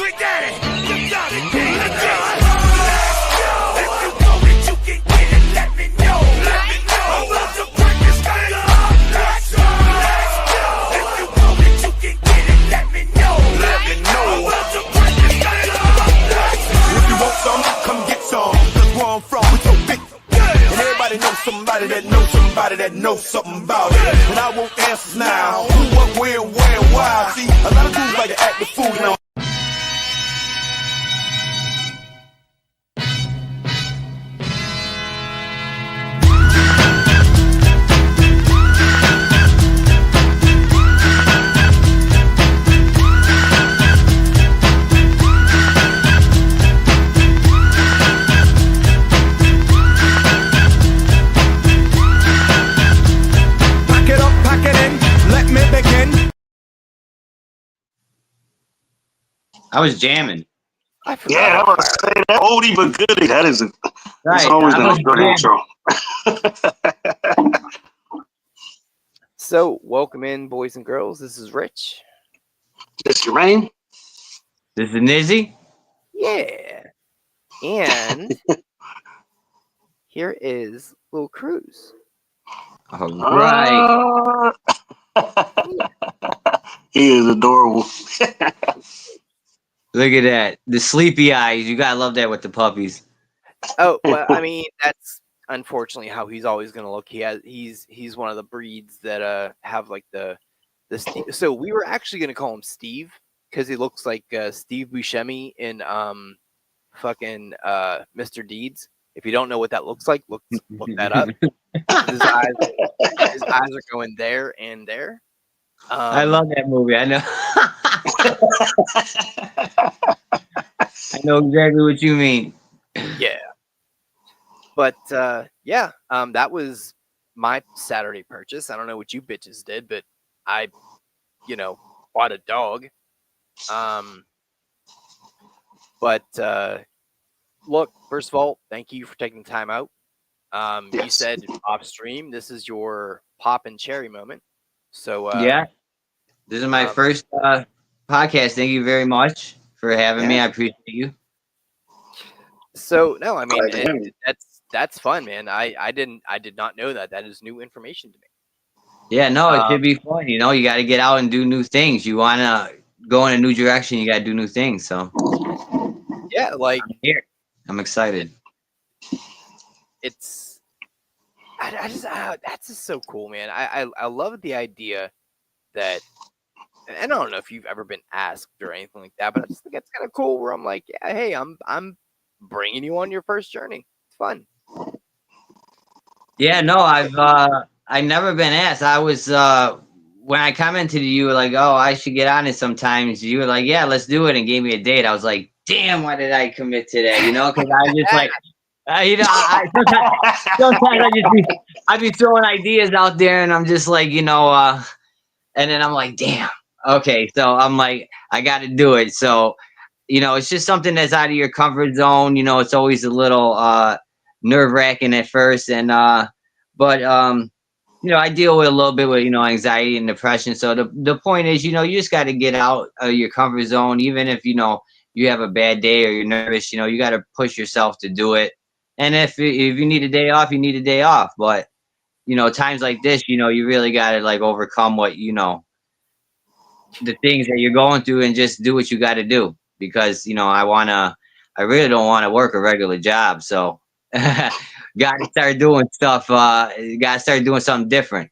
Trick Daddy, you got it, King. Let's go. If you want it, you can get it. Let me know. Let me know. I'm about to break this thing up. Let's go. If you want it, you can get it. Let me know. Let me know. I'm about to break this thing up. Let's go. If you want some, come get some. Cause where I'm from, we so big. And everybody knows somebody that knows somebody that knows something about it. And I want answers now. Who, what, where, why. See, a lot of dudes like to act the fool now. I was jamming. I forgot. I was say that oldie but goodie. That is Right. it's always been a good intro. So, welcome in, boys and girls. This is Rich. This Jermaine. This is Nizzy. Yeah. And here is Lil Cruz. All right. He is adorable. Look at that. The sleepy eyes. You gotta love that with the puppies. Oh, well, I mean, that's unfortunately how he's always going to look. He's one of the breeds that have like the so we were actually going to call him Steve because he looks like Steve Buscemi in fucking Mr. Deeds. If you don't know what that looks like, look that up. His eyes are going there and there. I love that movie. I know. I know exactly what you mean. Yeah. But that was my Saturday purchase. I don't know what you bitches did, but I, bought a dog. Look, first of all, thank you for taking the time out. Yes. You said off stream, this is your pop and cherry moment. So yeah, this is my first podcast. Thank you very much for having me. I appreciate you. So no, I mean that's fun, man. I did not know that. That is new information to me. Yeah, no, it should be fun. You got to get out and do new things. You want to go in a new direction. You got to do new things. So yeah, like I'm here. I'm excited. It's that's just so cool, man. I love the idea that, and I don't know if you've ever been asked or anything like that, but I just think it's kind of cool. Where I'm like, yeah, hey, I'm bringing you on your first journey. It's fun. Yeah, no, I've never been asked. I was when I commented to you, were like, oh, I should get on it sometimes. You were like, yeah, let's do it, and gave me a date. I was like, damn, why did I commit to that? Because I just like, sometimes I'd be throwing ideas out there, and I'm just like, and then I'm like, damn, okay, so I'm like, I got to do it. So, it's just something that's out of your comfort zone. It's always a little nerve-wracking at first, and but I deal with a little bit with anxiety and depression. So the point is, you just got to get out of your comfort zone, even if you have a bad day or you're nervous. You got to push yourself to do it. And if you need a day off, you need a day off. But times like this, you really got to like overcome what the things that you're going through and just do what you got to do. Because I really don't want to work a regular job. So got to start doing stuff. Got to start doing something different.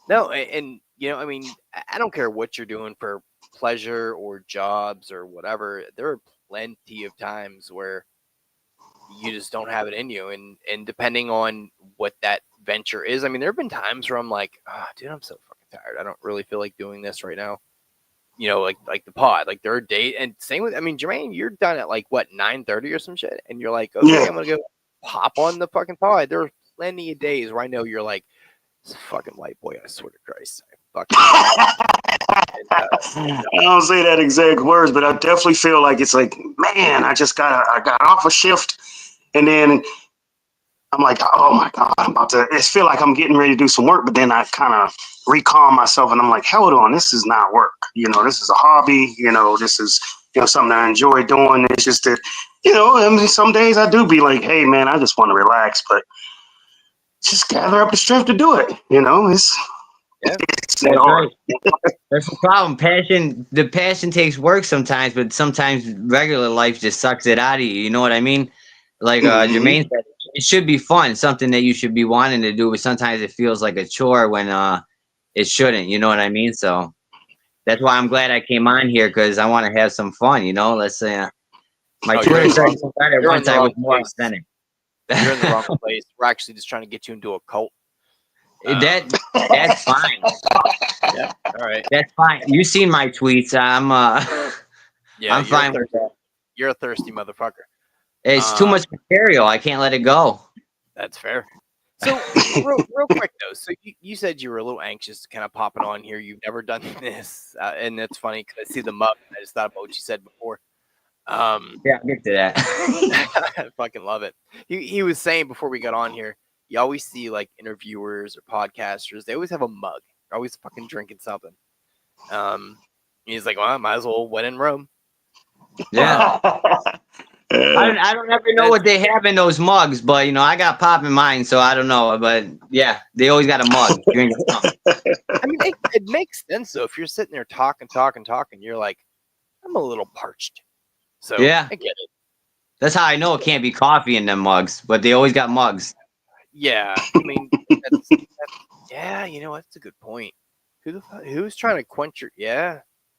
No, and I mean, I don't care what you're doing for pleasure or jobs or whatever. There are plenty of times where you just don't have it in you, and depending on what that venture is, I mean, there have been times where I'm like, dude, I'm so fucking tired. I don't really feel like doing this right now. Like the pod, like there are days, and same with, I mean, Jermaine, you're done at like what 9:30 or some shit, and you're like, okay, I'm gonna go pop on the fucking pod. There are plenty of days where I know you're like, this fucking white boy. I swear to Christ, I don't say that exact words, but I definitely feel like it's like, man, I got off a shift, and then I'm like, oh my God, I'm about to, it feel like I'm getting ready to do some work, but then I kind of recalm myself and I'm like, hold on, this is not work. This is a hobby. This is, something I enjoy doing. It's just that, I mean, some days I do be like, hey man, I just want to relax, but just gather up the strength to do it. Yeah. It's not That's hard. right. That's the problem. The passion takes work sometimes, but sometimes regular life just sucks it out of you. You know what I mean? Like Mhm. Jermaine said, it should be fun, something that you should be wanting to do, but sometimes it feels like a chore when it shouldn't. You know what I mean? So that's why I'm glad I came on here because I want to have some fun. Let's say my Oh, you're Twitter in the started wrong. getting better You're in once the I was wrong more place. authentic. You're in the wrong place. We're actually just trying to get you into a cult. that that's fine. Yeah. All right. That's fine. You seen my tweets? Yeah. I'm fine with that. You're a thirsty motherfucker. It's too much material. I can't let it go. That's fair. So real quick though, so you said you were a little anxious to kind of popping on here. You've never done this, and that's funny because I see the mug. I just thought about what you said before. Yeah, I'll get to that. I fucking love it. He was saying before we got on here, you always see like interviewers or podcasters. They always have a mug. They're always fucking drinking something. He's like, well, I might as well win in Rome. Yeah. I don't ever know what they have in those mugs, but I got pop in mine, so I don't know. But yeah, they always got a mug. Drinking something. I mean, it makes sense though. If you're sitting there talking, you're like, I'm a little parched. So Yeah. I get it. That's how I know it can't be coffee in them mugs, but they always got mugs. Yeah, I mean, yeah, you know, that's a good point. Who's trying to quench your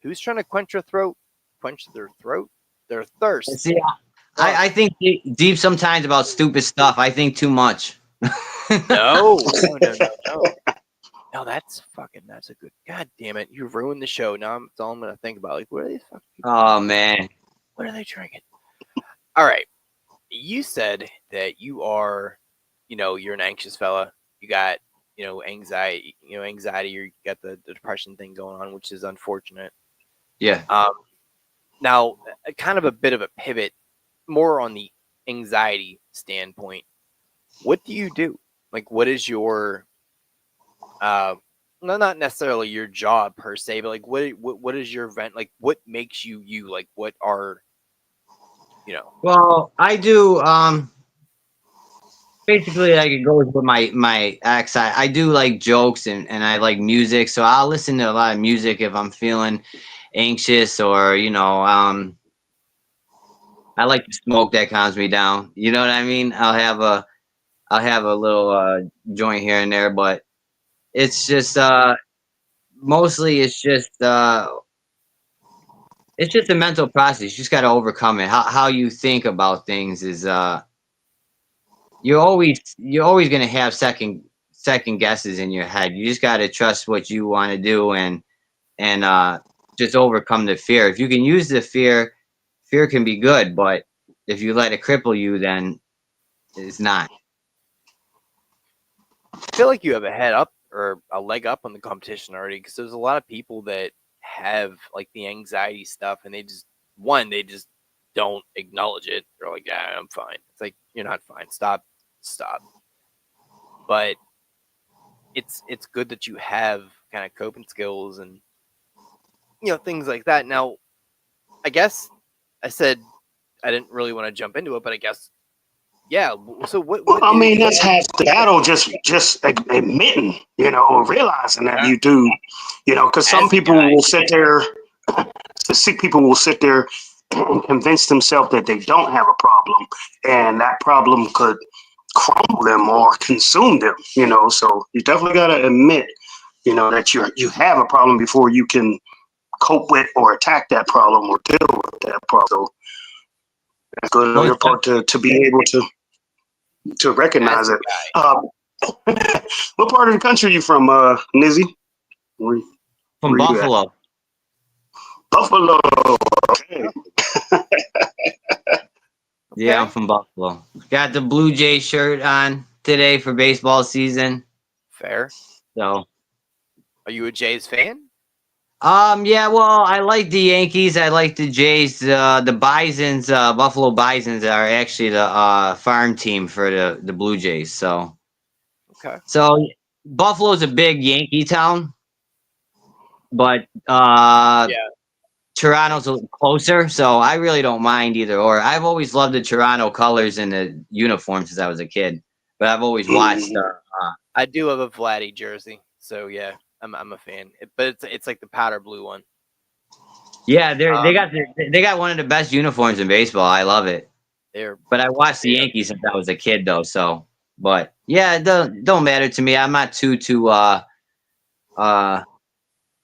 Who's trying to quench your throat? Quench their throat, their thirst. See, I think deep sometimes about stupid stuff. I think too much. No. No, that's a good. God damn it! You ruined the show. Now that's all I'm gonna think about. Like, what are these fucking people Oh drinking? man. What are they drinking? All right, you said that you are, you're an anxious fella. You got, anxiety. Anxiety. You got the depression thing going on, which is unfortunate. Yeah. Now, kind of a bit of a pivot, more on the anxiety standpoint. What do you do? Like, what is your, no, not necessarily your job per se, but like, what is your event? Like, what makes you you? Like, what are, Well, I do. Basically, like it goes with my ex. I do like jokes and I like music, so I'll listen to a lot of music if I'm feeling anxious or I like to smoke that calms me down. You know what I mean? I'll have a little joint here and there, but it's just mostly it's just a mental process. You just got to overcome it. How you think about things is you're always gonna have second guesses in your head. You just got to trust what you want to do and just overcome the fear. If you can use the fear can be good, but if you let it cripple you, then it's not. I feel like you have a head up or a leg up on the competition already because there's a lot of people that have like the anxiety stuff and they just don't acknowledge it. They're like, yeah, I'm fine. It's like, you're not fine. Stop. But it's good that you have kind of coping skills and things like that. Now, I guess I said I didn't really want to jump into it, but I guess yeah. So Well, what I is mean, that's half the battle. Just admitting, realizing that you do, because some as a people guy? will sit there. The sick people will sit there and convince themselves that they don't have a problem, and that problem could crumble them or consume them. So you definitely got to admit, that you have a problem before you can cope with or attack that problem or deal with that problem. So that's good on Most your part to be able to As recognize a it. guy, Uh, what part of the country are you from, Nizzy? Where, From where you at? Buffalo. Buffalo. Okay. Yeah, I'm okay, from Buffalo. Got the Blue Jay shirt on today for baseball season. fair. So, Are you a Jays fan? yeah, well, I like the Yankees. I like the Jays. The Bisons, Buffalo Bisons are actually the farm team for the Blue Jays. Okay. So Buffalo's a big Yankee town, but Yeah. Toronto's a little closer, so I really don't mind either. Or I've always loved the Toronto colors and the uniform since I was a kid. But I've always watched. I do have a Vladdy jersey, so yeah, I'm a fan. But it's like the powder blue one. Yeah, they got one of the best uniforms in baseball. I love it. They're But I watched the Yankees since I was a kid, though. So, but yeah, it don't matter to me. I'm not too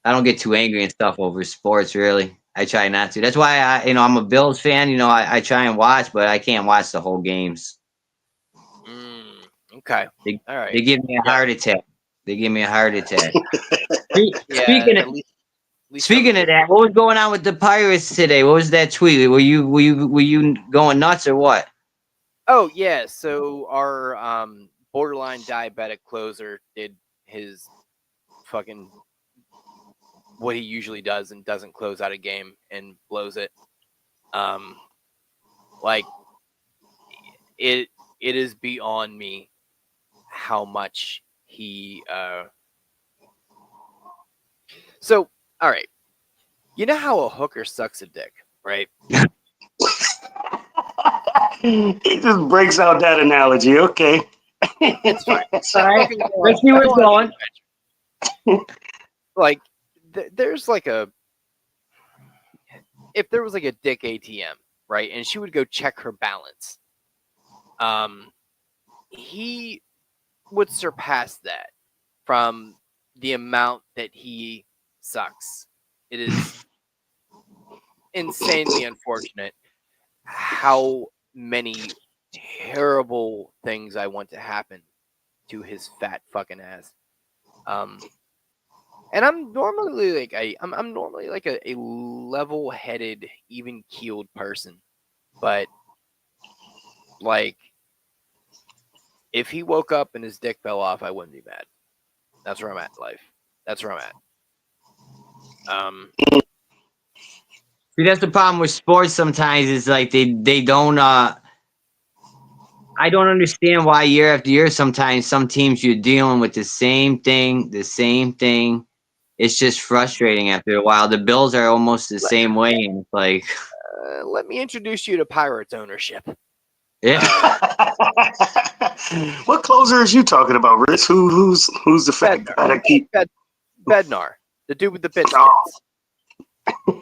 I don't get too angry and stuff over sports. Really, I try not to. That's why I'm a Bills fan. I try and watch, but I can't watch the whole games. Okay. They, All right. they give me a heart attack. They give me a heart attack. Yeah. Speaking of At least speaking of that, what was going on with the Pirates today? What was that tweet? Were you going nuts or what? Oh yeah. So our borderline diabetic closer did his fucking what he usually does and doesn't close out a game and blows it. Like it is beyond me how much he so all right. You know how a hooker sucks a dick, right? He just breaks out that analogy. Okay. It's fine. All right, Fucking go let's on- see where go it's on going. an adventure. Like there's like if there was like a dick ATM, right, and she would go check her balance, he would surpass that from the amount that he sucks. It is insanely unfortunate how many terrible things I want to happen to his fat fucking ass. And I'm normally like I'm normally like a level-headed, even-keeled person, but like if he woke up and his dick fell off, I wouldn't be mad. That's where I'm at in life. That's where I'm at. See, that's the problem with sports. Sometimes is like they don't. I don't understand why year after year. Sometimes some teams you're dealing with the same thing, the same thing. It's just frustrating after a while. The Bills are almost the same way, and it's like, Let me introduce you to Pirates ownership. yeah. What closer is you talking about, Rich? Who's the fat guy that keep? Bednar, the dude with the biscuits. Oh.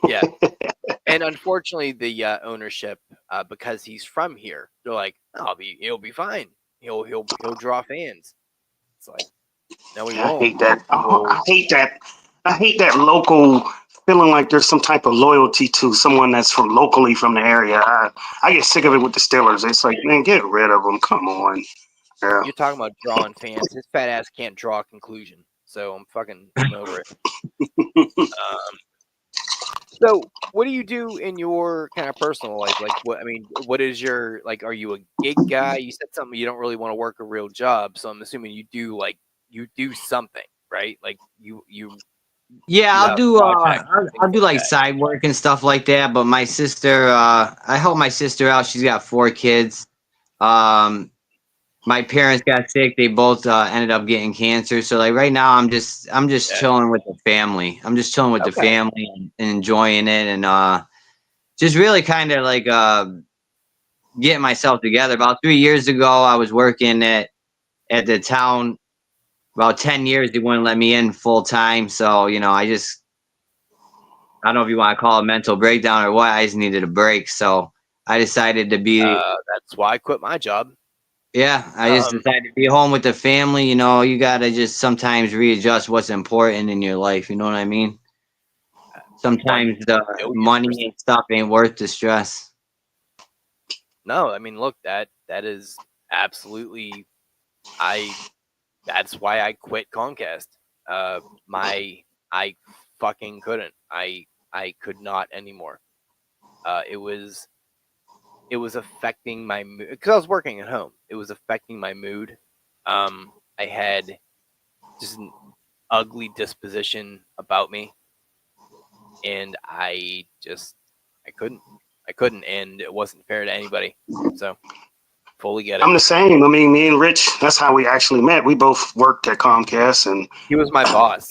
Yeah. And unfortunately, the ownership, because he's from here, they're like, he'll be fine. He'll draw fans. It's like, no, he I won't. hate that. Oh, I hate that. I hate that local feeling like there's some type of loyalty to someone that's from locally from the area. I get sick of it with the Steelers. It's like, man, get rid of them. Come on. Yeah. You're talking about drawing fans. His fat ass can't draw a conclusion. So I'm over it. So what do you do in your kind of personal life? Like what is your, like, are you a gig guy? You said something, you don't really want to work a real job. So I'm assuming you do something, right? Like you Yeah, you I'll have do projects, I'll things do like that. side work and stuff like that. But my sister, I help my sister out. She's got 4 kids. My parents got sick. They both ended up getting cancer. So like right now, I'm just Yeah. chilling with the family. I'm just chilling with the Okay. family and enjoying it, and just really kind of like getting myself together. About 3 years ago, I was working at the town. About 10 years, they wouldn't let me in full time. So I don't know if you want to call it mental breakdown or what. I just needed a break. So I decided to be, That's why I quit my job. I just decided to be home with the family. You got to just sometimes readjust what's important in your life. You know what I mean? Sometimes the money and stuff ain't worth the stress. No, I mean, look, that is absolutely, that's why I quit Comcast. I fucking couldn't. I could not anymore. It was affecting my mood because I was working at home. It was affecting my mood. I had just an ugly disposition about me, and I couldn't, and it wasn't fair to anybody. So fully get it. I'm the same. I mean, me and Rich, that's how we actually met. We both worked at Comcast, and He was my boss.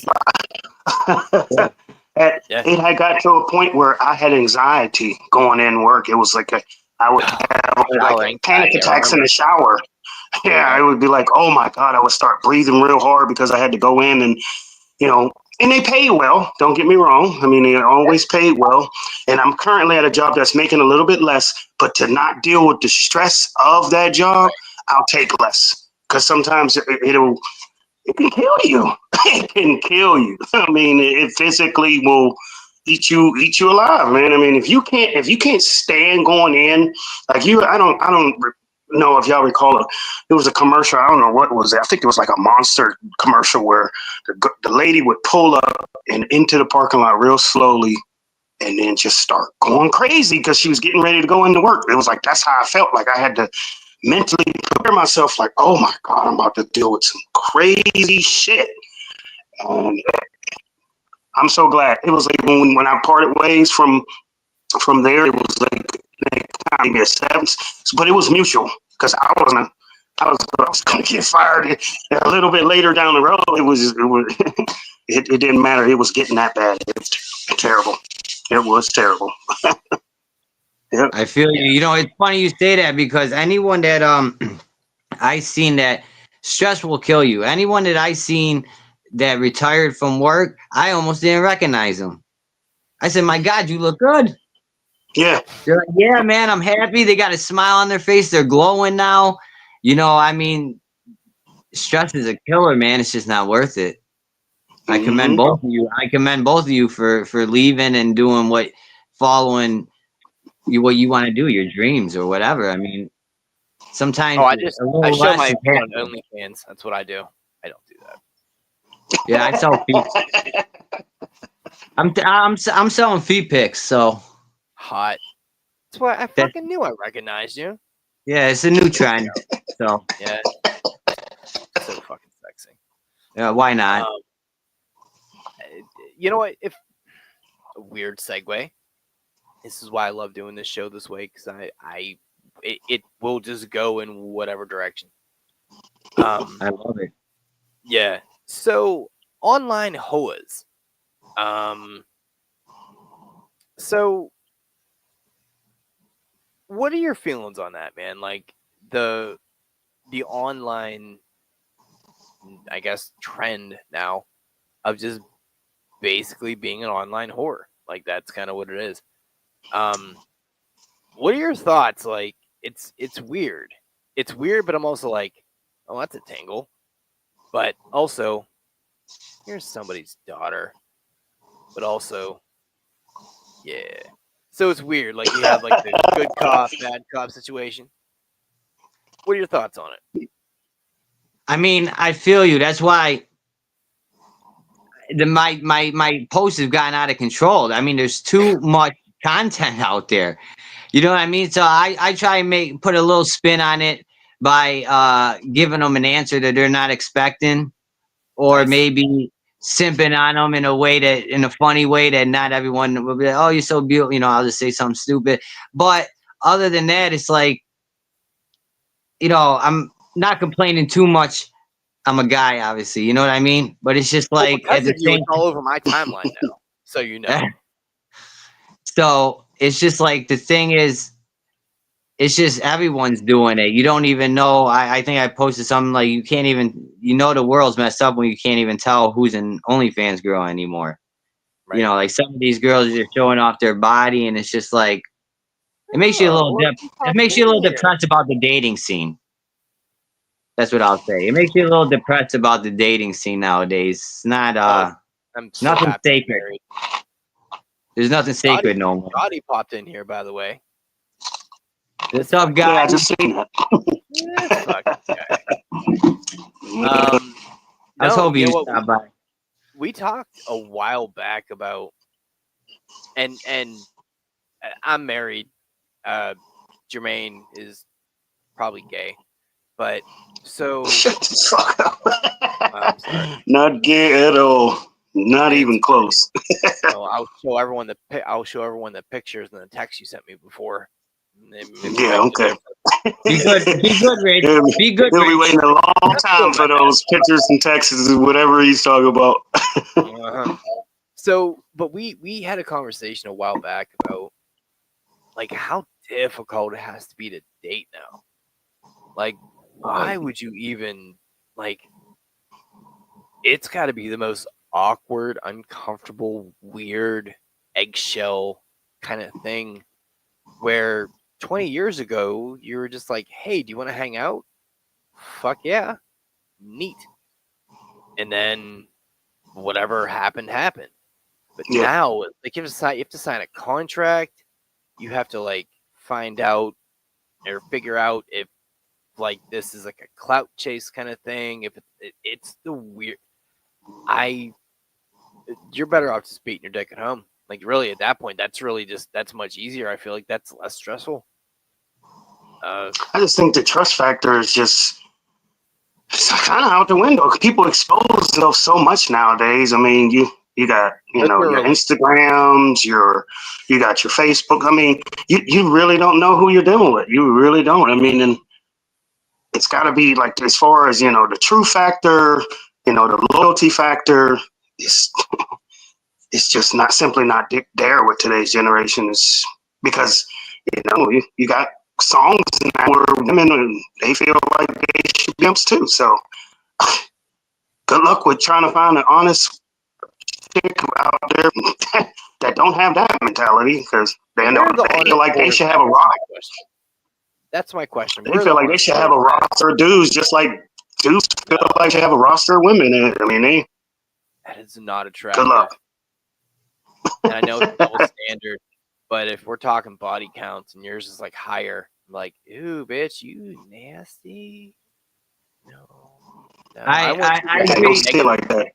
Yeah. It had got to a point where I had anxiety going in work. It was like I would have like Shower panic anxiety, I attacks in remember. the shower. Yeah, it would be like, oh my God, I would start breathing real hard because I had to go in and, you know, and they pay well. Don't get me wrong. I mean, they always paid well. And I'm currently at a job that's making a little bit less, but to not deal with the stress of that job, I'll take less because sometimes it can kill you. It can kill you. I mean, it physically will eat you alive, man. I mean, if you can't stand going in, like you, I don't know if y'all recall it. It was a commercial. I don't know what was it. I think it was like a Monster commercial where the lady would pull up and into the parking lot real slowly and then just start going crazy because she was getting ready to go into work. It was like that's how I felt. Like I had to mentally prepare myself. Like, oh my God, I'm about to deal with some crazy shit. And I'm so glad. It was like when I parted ways from there, it was like they kind of acceptance, but it was mutual because I was going to get fired. A little bit later down the road, it didn't matter. It was getting that bad. It was terrible. It was terrible. Yep. I feel you. You know, it's funny you say that because anyone that I seen that stress will kill you. Anyone that I seen that retired from work, I almost didn't recognize them. I said, "My God, you look good." Yeah. They're like, "Yeah, man, I'm happy." They got a smile on their face. They're glowing now. You know, I mean, stress is a killer, man. It's just not worth it. I commend Mm-hmm. both of you. I commend both of you for leaving and doing following what you want to do, your dreams or whatever. I mean, Oh, sometimes a I little show less my is feet on happy. OnlyFans. That's what I do. I don't do that. Yeah, I sell feet. I'm selling feet pics. So Hot. That's why I that fucking knew I recognized you. yeah, it's a new trend. So Yeah. So fucking sexy. yeah, why not? Um, you know what? If a weird segue. This is why I love doing this show this way because it will just go in whatever direction. I love it. Yeah. So online hoas. Um. So what are your feelings on that, man? Like the online, I guess, trend now of just basically being an online whore. Like that's kind of what it is. Um. What are your thoughts? Like it's weird. It's weird, but I'm also like, oh, that's a tangle. But also, here's somebody's daughter. But also, yeah. So it's weird. Like you have like the good cop, bad cop situation. What are your thoughts on it? I mean, I feel you. That's why my posts have gotten out of control. I mean, there's too much content out there. You know what I mean? So I try and put a little spin on it by giving them an answer that they're not expecting, or Nice. maybe simping on them in a funny way that not everyone will be like, "Oh, you're so beautiful." You know, I'll just say something stupid. But other than that, it's like, you know, I'm not complaining too much. I'm a guy, obviously. You know what I mean? But it's just Well, like at because the of you, same it's all over my timeline now. So you know. so it's just like the thing is, it's just everyone's doing it. You don't even know. I think I posted something like you can't even, you know, the world's messed up when you can't even tell who's an OnlyFans girl anymore. You Right. know, like some of these girls are just showing off their body, and it's just like it makes you a little Oh, look who it popped makes you a in little here. depressed about the dating scene. That's what I'll say. It makes you a little depressed about the dating scene nowadays. It's not Oh, I'm so nothing happy I'm sacred. married. There's nothing Dottie, sacred no more. Dottie popped in here, by the way. What's up, Yeah, I guys? just seen that. This fucking guy. I was No, hoping you know you what? stopped by. We talked a while back about, and I'm married. Jermaine is probably gay, but so Shut the fuck I'm up. sorry. Not gay at all. Not I didn't even say close. no. I'll show everyone the pictures and the text you sent me before. We Yeah, might okay. Be good. Be good, Rich. He'll Be good, be Rich. waiting a long I'm time still for not that those pictures and texts, whatever he's talking about. bad. So, but we had a conversation a while back about like how difficult it has to be to date now. Like, why would you even like? It's got to be the most awkward, uncomfortable, weird, eggshell kind of thing. Where 20 years ago you were just like, "Hey, do you want to hang out?" Fuck yeah, neat. And then whatever happened happened. But Yeah. now, like, you have to sign a contract. You have to like find out or figure out if like this is like a clout chase kind of thing. If it's the weird, I you're better off just beating your dick at home. Like, really, at that point, that's really just that's much easier. I feel like that's less stressful. I just think the trust factor is just it's kind of out the window. People expose themselves so much nowadays. I mean, you got your Literally. Instagrams, you got your Facebook. I mean, you really don't know who you're dealing with. You really don't. I mean, and it's got to be like as far as the true factor, the loyalty factor. It's it's just not simply not there with today's generation. Is because you got songs now where women they feel like they should be pimps too. So good luck with trying to find an honest chick out there that don't have that mentality because they feel like they should have a roster. That's my question. They feel like they should have a roster of dudes just like dudes feel like they should have a roster of women. And I mean, that is not attractive. Good luck. And I know it's double standard, but if we're talking body counts and yours is like higher, I'm like, ooh, bitch, you nasty. No. I They agree. don't see it like that.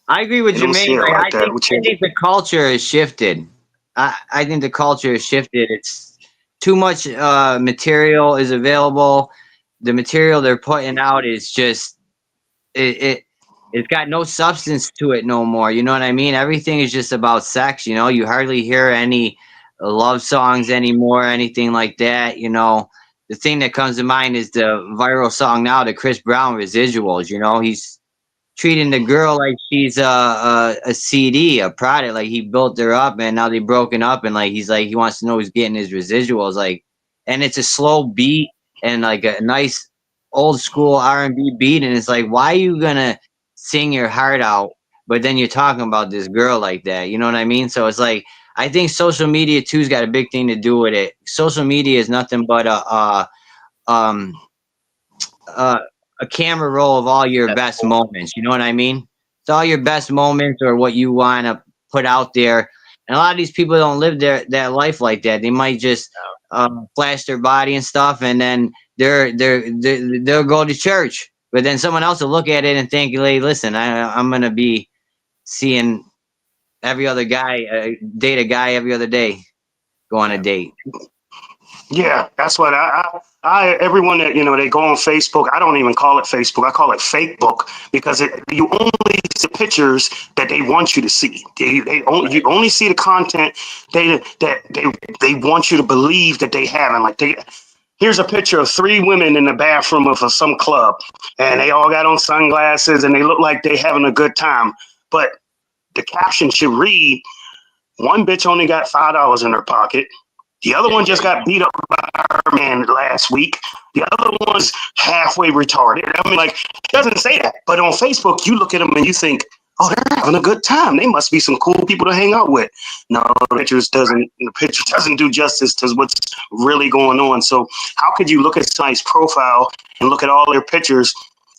I agree with They don't see Jermaine. it Like, like that. I think the culture has shifted. I think the culture has shifted. It's too much material is available. The material they're putting out is just it's got no substance to it no more. You know what I mean? Everything is just about sex. You hardly hear any love songs anymore, anything like that. The thing that comes to mind is the viral song now, the Chris Brown Residuals. He's treating the girl like she's a CD, a product. Like he built her up, and now they broken up, and like he's like he wants to know who's getting his residuals. Like, and it's a slow beat and like a nice old school R&B beat, and it's like, why are you gonna sing your heart out, but then you're talking about this girl like that? You know what I mean? So it's like I think social media too's got a big thing to do with it. Social media is nothing but um uh, a camera roll of all your best moments. You know what I mean? It's all your best moments or what you want to put out there. And a lot of these people don't live that life like that. They might just flash their body and stuff, and then they'll go to church. But then someone else will look at it and think, "Hey, listen, I'm gonna be seeing every other guy, date a guy every other day, go on a date." Yeah, that's what everyone that they go on Facebook. I don't even call it Facebook. I call it fake book because you only see pictures that they want you to see. You only see the content they want you to believe that they have. And like here's a picture of 3 women in the bathroom of some club, and they all got on sunglasses and they look like they having a good time. But the caption should read, "One bitch only got $5 in her pocket. The other one just got beat up by her man last week. The other one's halfway retarded." I mean, like, it doesn't say that. But on Facebook, you look at them and you think, oh, they're having a good time. They must be some cool people to hang out with. No, the picture doesn't do justice to what's really going on. So how could you look at somebody's profile and look at all their pictures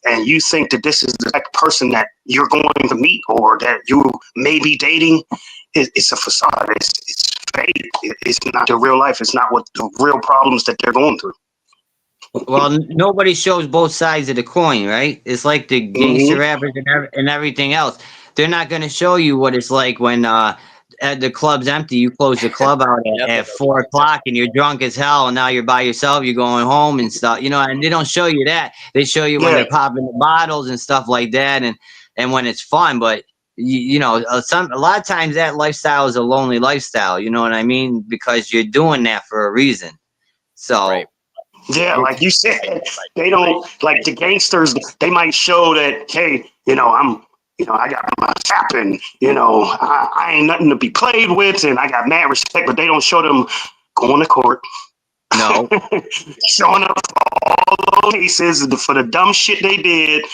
and you think that this is the type of person that you're going to meet or that you may be dating? It's a facade. It's fake. It's not the real life. It's not what the real problems that they're going through. Well, nobody shows both sides of the coin, right? It's like the gangster rappers and everything else. They're not going to show you what it's like when the club's empty. You close the club out at 4 o'clock and you're drunk as hell, and now you're by yourself. You're going home and stuff, and they don't show you that. They show you when they're popping the bottles and stuff like that, and when it's fun. But a lot of times that lifestyle is a lonely lifestyle. You know what I mean? Because you're doing that for a reason. So. Right. Yeah, like you said, they don't like the gangsters. They might show that, hey, I got my tapping, I ain't nothing to be played with, and I got mad respect, but they don't show them going to court, No. showing up for all those cases for the dumb shit they did,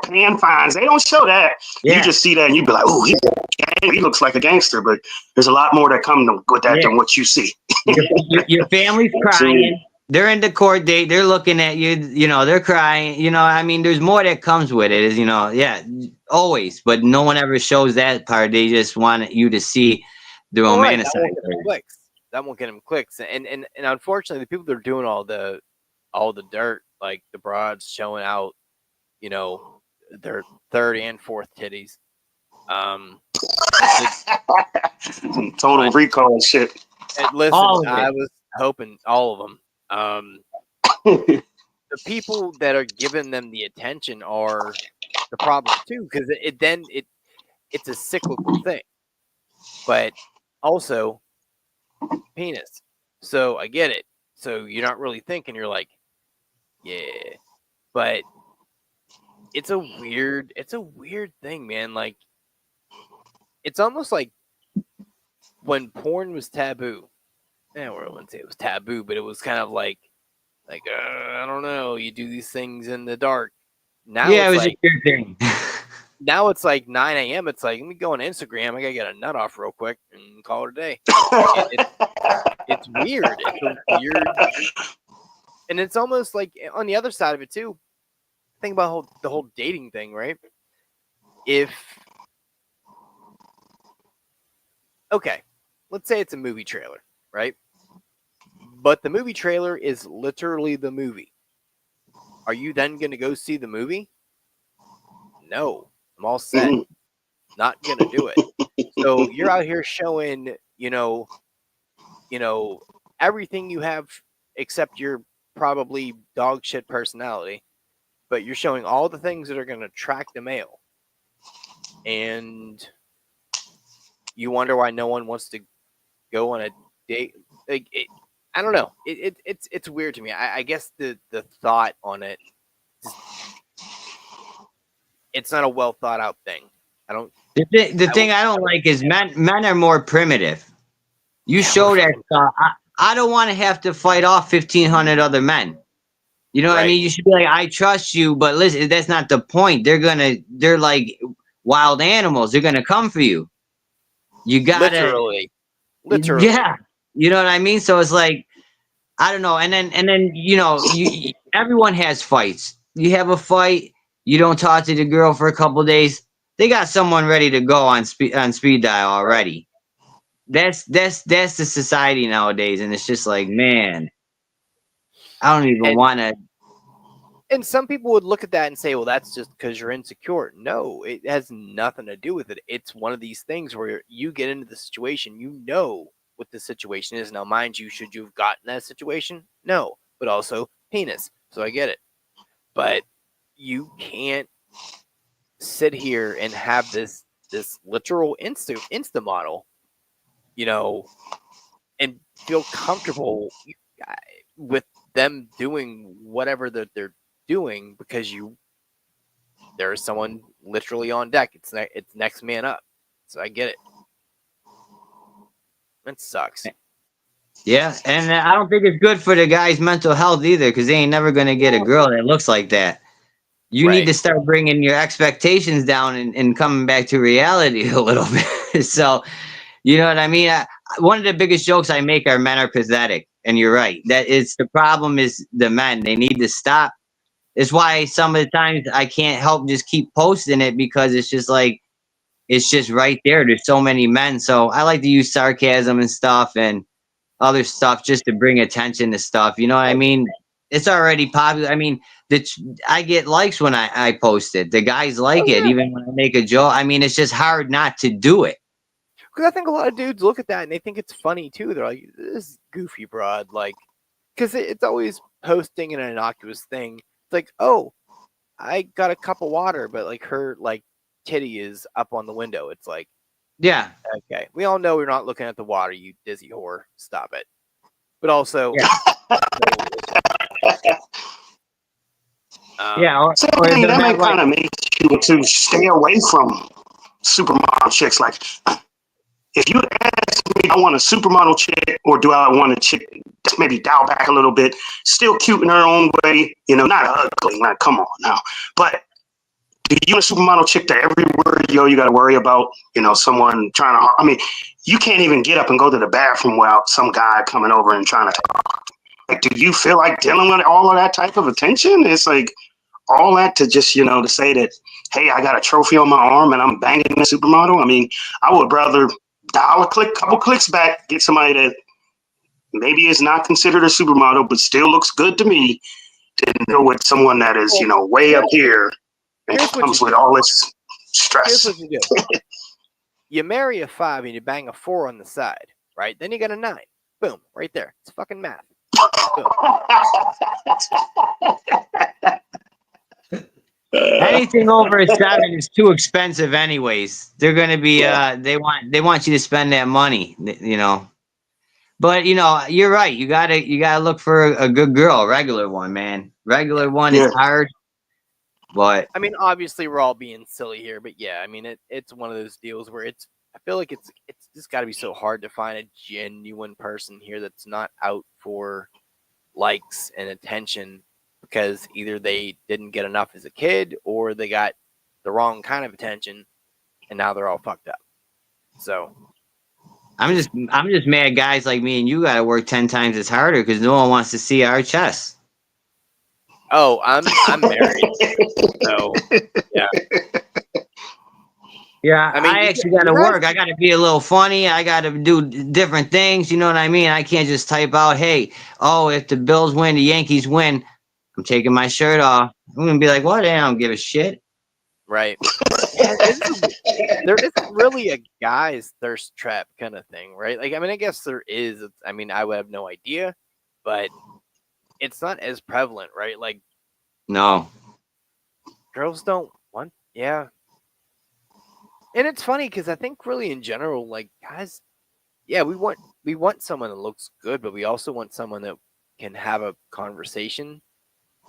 paying fines. They don't show that. You Yeah. just see that and you be like, oh, he looks like a gangster, but there's a lot more that come with that Yeah. than what you see. Your family's crying. They're in the court date. They're looking at you. They're crying. I mean, there's more that comes with it. Is yeah, always. But no one ever shows that part. They just want you to see the All right, romanticized that won't get them version. clicks. That won't get them clicks. And unfortunately, the people that are doing all the dirt, like the broads showing out, their third and fourth titties. Total recall shit. Listen, All of I it. was hoping all of them. The people that are giving them the attention are the problem too, because it's a cyclical thing. But also penis. So I get it. So you're not really thinking. You're like, yeah, but it's a weird thing, man. Like, it's almost like when porn was taboo. Well, I wouldn't say it was taboo, but it was kind of like I don't know. You do these things in the dark. Now Yeah, it it's was like just your thing. 9 a.m. It's like, let me go on Instagram. I gotta get a nut off real quick and call it a day. It's weird. It's a weird, and it's almost like on the other side of it too. Think about the whole dating thing, right? Okay, let's say it's a movie trailer, right? But the movie trailer is literally the movie. Are you then going to go see the movie? No, I'm all set. Not going to do it. So you're out here showing, everything you have except your probably dog shit personality, but you're showing all the things that are going to attract the male. And you wonder why no one wants to go on a date. Like, I don't know. It's weird to me. I guess the thought on it, it's not a well thought out thing. I don't. The thing I don't like is men are more primitive. You Yeah, show that stuff. I don't want to have to fight off 1,500 other men. You know what I Right. mean? You should be like, I trust you, but listen, that's not the point. They're like wild animals. They're gonna come for you. You gotta, Literally. yeah. You know what I mean? So it's like, I don't know. And then everyone has fights. You have a fight. You don't talk to the girl for a couple days. They got someone ready to go on speed dial already. That's the society nowadays, and it's just like, man, I don't even And want to. and some people would look at that and say, well, that's just because you're insecure. No, it has nothing to do with it. It's one of these things where you get into the situation, you know what the situation is. Now, mind you, should you have gotten that situation? No, but also penis. So I get it. But you can't sit here and have this literal insta model, and feel comfortable with them doing whatever that they're doing because there is someone literally on deck. It's next man up. So I get it. It sucks. Yeah, and I don't think it's good for the guy's mental health either, because they ain't never gonna get a girl that looks like that. You need Right. to start bringing your expectations down and coming back to reality a little bit. So, you know what I mean? One of the biggest jokes I make are men are pathetic, and you're right. That is the problem. Is the men? They need to stop. It's why some of the times I can't help just keep posting it, because it's just like it's just right there. There's so many men. So I like to use sarcasm and stuff and other stuff just to bring attention to stuff. You know what I mean? It's already popular. I mean, I get likes when I post it. The guys like it, even when I make a joke. I mean, it's just hard not to do it. Because I think a lot of dudes look at that and they think it's funny too. They're like, this is goofy broad. Like, because it's always posting an innocuous thing. It's like, oh, I got a cup of water, but like her titty is up on the window. It's like, Yeah. okay, we all know we're not looking at the water, you dizzy whore. Stop it. But also, Yeah. Yeah, Same or thing. the That may men like kind of make you to stay away from supermodel chicks. Like, if you ask me, I want a supermodel chick, or do I want a chick that's maybe dial back a little bit, still cute in her own way, not ugly. Like, come on now. But do you want a supermodel chick that every word you got to worry about, someone trying to? I mean, you can't even get up and go to the bathroom without some guy coming over and trying to talk. Like, do you feel like dealing with all of that type of attention? It's like all that to just, to say that, hey, I got a trophy on my arm and I'm banging a supermodel. I mean, I would rather dial couple clicks back, get somebody that maybe is not considered a supermodel, but still looks good to me, than deal with someone that is, Well, way up here and here's what you comes with do. all this Here's stress. what you do. You marry a 5 and you bang a 4 on the side, right? Then you got a 9. Boom, right there. It's fucking math. Boom. anything over a 7 is too expensive, anyways. They're gonna be they want you to spend that money, But you're right. You gotta look for a good girl, a regular one, man. Regular Yeah. one is Yeah. hard, but I mean, obviously we're all being silly here, but yeah, I mean it's one of those deals where I feel like it's just got to be so hard to find a genuine person here that's not out for likes and attention because either they didn't get enough as a kid or they got the wrong kind of attention and now they're all fucked up. So, I'm just mad guys like me and you gotta work 10 times as harder because no one wants to see our chests. oh, I'm married, so yeah. Yeah, I mean, I actually you gotta guys, work. I gotta be a little funny. I gotta do different things. You know what I mean? I can't just type out, "Hey, oh, if the Bills win, the Yankees win." I'm taking my shirt off. I'm gonna be like, "What? I don't give a shit." right? Yeah, there isn't really a guy's thirst trap kind of thing, right? Like, I mean, I guess there is. I mean, I would have no idea, but it's not as prevalent, right? Like, No. girls don't want, yeah. And it's funny because I think really in general, like guys, yeah, we want someone that looks good, but we also want someone that can have a conversation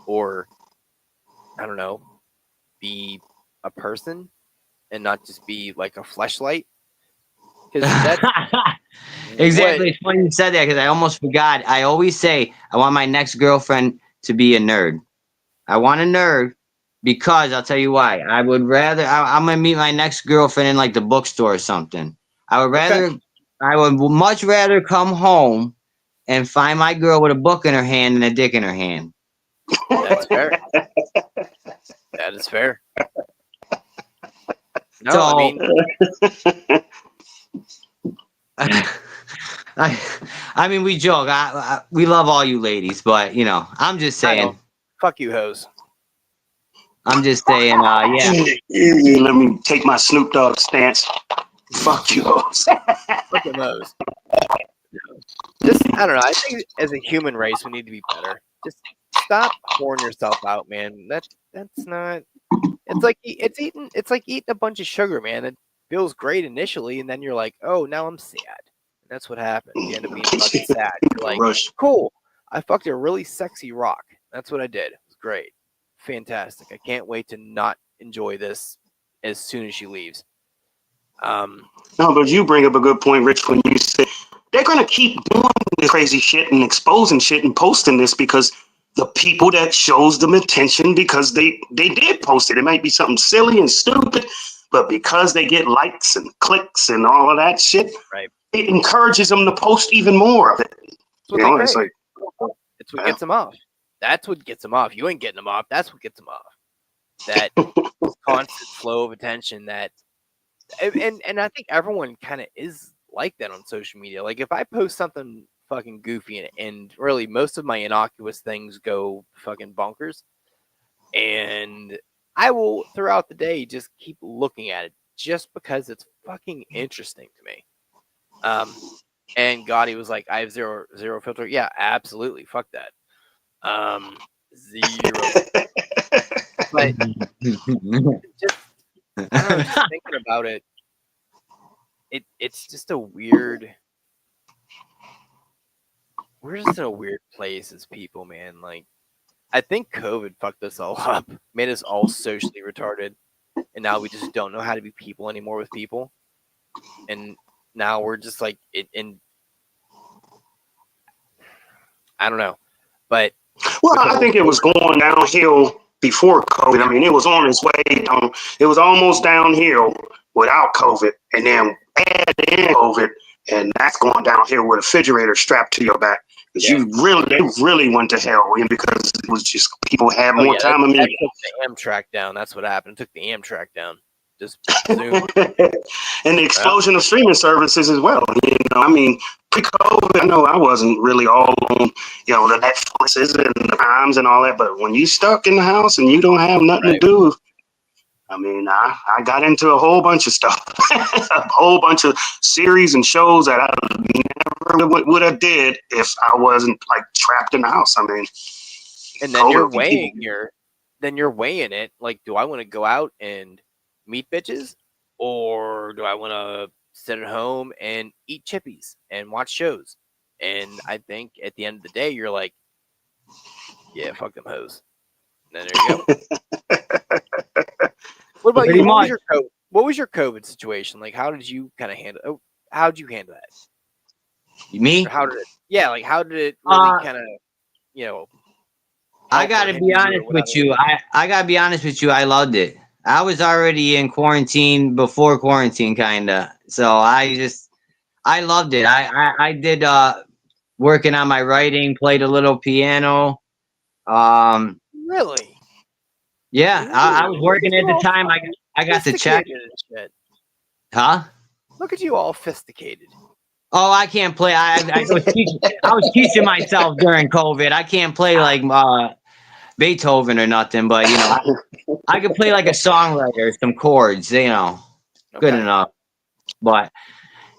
or I don't know, be a person and not just be like a fleshlight. Because that's what. Exactly. It's funny you said that because I almost forgot. I always say I want my next girlfriend to be a nerd. I want a nerd because I'll tell you why. I'm gonna meet my next girlfriend in like the bookstore or something. Okay, I would much rather come home and find my girl with a book in her hand and a dick in her hand. that's fair. That is fair. No, I So mean, I, I mean, we joke. We love all you ladies, but I'm just I don't. saying. Fuck you, hoes. I'm just saying. Yeah. Let me take my Snoop Dogg stance. Fuck you. Fuck them hoes. Just I don't know. I think as a human race, we need to be better. Just stop pouring yourself out, man. That's not. It's like eating a bunch of sugar, man. It feels great initially, and then you're like, oh, now I'm sad. And that's what happens. You end up being fucking sad. You're like, Rush. cool. I fucked a really sexy rock. That's what I did. It was great, fantastic. I can't wait to not enjoy this as soon as she leaves. No, but you bring up a good point, Rich, when you say they're going to keep doing this crazy shit and exposing shit and posting this because the people that shows them attention because they did post it. It might be something silly and stupid, but because they get likes and clicks and all of that shit, Right. it encourages them to post even more of it. That's what they It's crave. like, It's what gets them off. That's what gets them off. You ain't getting them off. That's what gets them off. That constant flow of attention. That and I think everyone kind of is like that on social media. Like if I post something fucking goofy and really most of my innocuous things go fucking bonkers, and I will throughout the day just keep looking at it just because it's fucking interesting to me. And Gotti was like, I have zero filter. Yeah, absolutely. Fuck that. Zero. But just I don't know, just thinking about it, it's just a weird we're just in a weird place as people, man. Like I think COVID fucked us all up, made us all socially retarded, and now we just don't know how to be people anymore with people. And now we're just like in I don't know, but Well, with the I whole think it was social, going downhill before COVID. I mean, it was on its way down. It was almost downhill without COVID, and then add in COVID, and that's going downhill with a refrigerator strapped to your back. Because yeah, they really went to hell, and because it was just people had oh more yeah, time. I mean, that took the Amtrak down. That's what happened. It took the Amtrak down. Just zoom. and the Yeah, explosion of streaming services as well. You know, I mean, pre-COVID, I know I wasn't really all on, you know, the Netflixes and the Primes and all that, but when you stuck in the house and you don't have nothing to right. do, I mean, I got into a whole bunch of stuff, a whole bunch of series and shows that I never would have did if I wasn't like trapped in the house. I mean, And then you're COVID, people, weighing it. Like, do I want to go out and meet bitches, or do I want to sit at home and eat chippies and watch shows? And I think at the end of the day, you're like, yeah, fuck them hoes. And then there you go. What about Pretty you? much. What was your COVID situation? Like, how did you kind of handle? Oh, how did you handle that? Me? Or how did it? Yeah, like how did it really Uh, kind of, you know, I help or gotta hinder be you or honest with whatever? you. I gotta be honest with you. I loved it. I was already in quarantine before quarantine, kinda. So I loved it. I did working on my writing, played a little piano. Um, Really? yeah, I was Ooh, look working at at you the all time. fucking I got the check. sophisticated and shit. Huh? Look at you all sophisticated. Oh, I can't play. I was teaching myself during COVID. I can't play like Beethoven or nothing, but you know, I could play like a songwriter, some chords, you know, good Okay. enough. But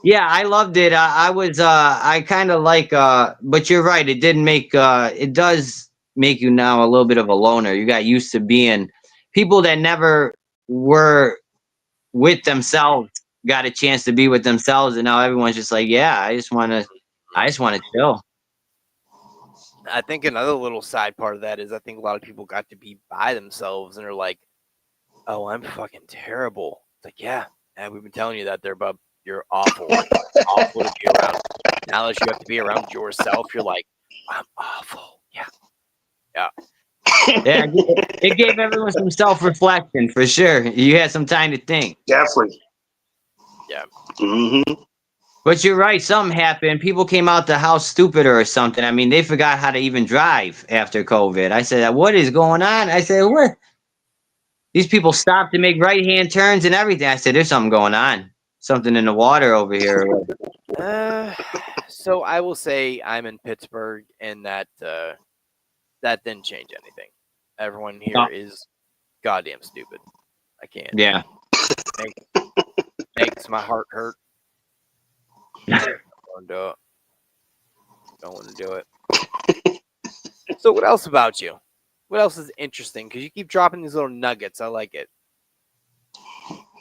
yeah, I loved it. I kind of like, but you're right. It does make you now a little bit of a loner. You got used to being people that never were with themselves, got a chance to be with themselves. And now everyone's just like, yeah, I just want to chill. I think another little side part of that is I think a lot of people got to be by themselves and are like, "Oh, I'm fucking terrible." It's like, yeah, we've been telling you that there, bub. You're awful. You're awful to be around. Now that you have to be around yourself, you're like, I'm awful. Yeah, yeah. Yeah, it gave everyone some self reflection for sure. You had some time to think. definitely. Yeah. Hmm. But you're right, something happened. People came out the house stupider or something. I mean, they forgot how to even drive after COVID. I said, "What is going on?" I said, "What? These people stopped to make right hand turns and everything." I said, "There's something going on. Something in the water over here." Uh, so I will say I'm in Pittsburgh, and that didn't change anything. Everyone here Oh, is goddamn stupid. I can't. yeah. Make, makes my heart hurt. Don't do it. Don't want to do it. So what else about you? What else is interesting? Because you keep dropping these little nuggets. I like it.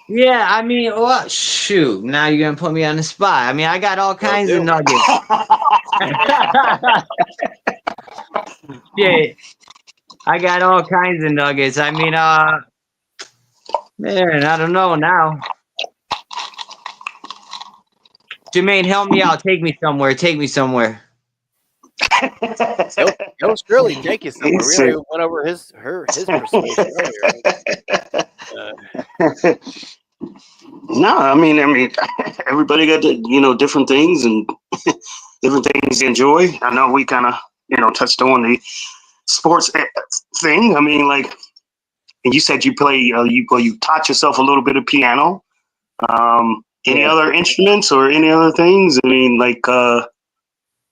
Yeah, I mean, well, shoot. Now you're gonna put me on the spot. I mean, I got all Will kinds of do. nuggets. Shit, I got all kinds of nuggets. I mean, man, I don't know now. Jermaine, help me out. Take me somewhere. Take me somewhere. He'll surely take you He somewhere. We said, already went over his persuasion earlier. no, I mean, everybody got different things and different things they enjoy. I know we kind of touched on the sports thing. I mean, like, and you said you play, you taught yourself a little bit of piano. Any Yeah. other instruments or any other things? I mean, like,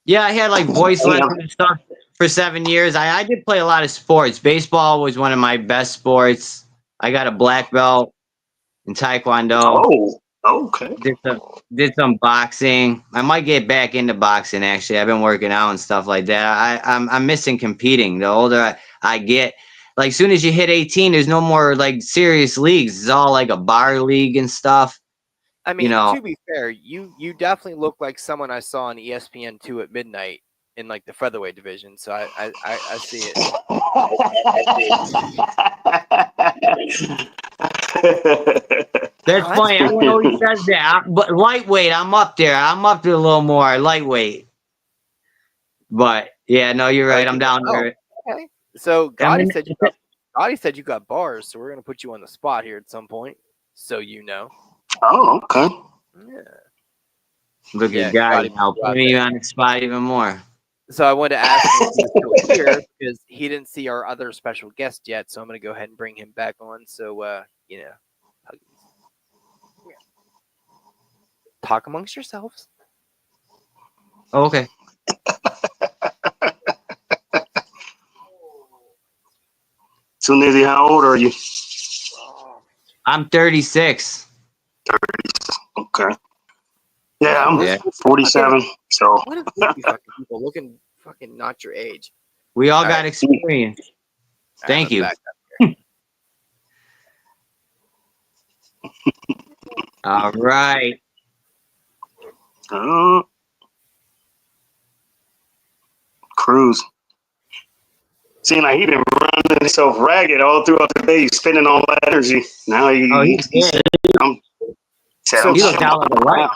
Yeah, I had like voice any lessons other, and stuff for 7 years. I did play a lot of sports. Baseball was one of my best sports. I got a black belt in Taekwondo. oh, okay. Did some did some boxing. I might get back into boxing actually. I've been working out and stuff like that. I'm missing competing. The older I get, like soon as you hit 18, there's no more like serious leagues. It's all like a bar league and stuff. I You mean, know. to be fair, you definitely look like someone I saw on ESPN two at midnight in like the featherweight division. So I see it. That's Oh, funny. Everyone always says that. But lightweight, I'm up there. I'm up there a little more lightweight. But yeah, no, you're right. I'm down there. okay. So I mean, Gotti said you got bars, so we're gonna put you on the spot here at some point, so you know. Oh, okay. Yeah. look Yeah, at God Gotti now, put you out putting me there. on the spot even more. So I wanted to ask him if he was still here because he didn't see our other special guest yet. So I'm gonna go ahead and bring him back on. So you know, talk amongst yourselves. Oh, okay. So, Nizzy, how old are you? I'm 36. Okay. Yeah, I'm Yeah. 47. So, What is with you fucking people looking fucking not your age? We all got right. experience. Thank I'm you. back up here. All right. Cruz. Seemed like he been running himself ragged all throughout the day, spending all that energy. Now Oh, he's did. I'm, So, He looked out like a light.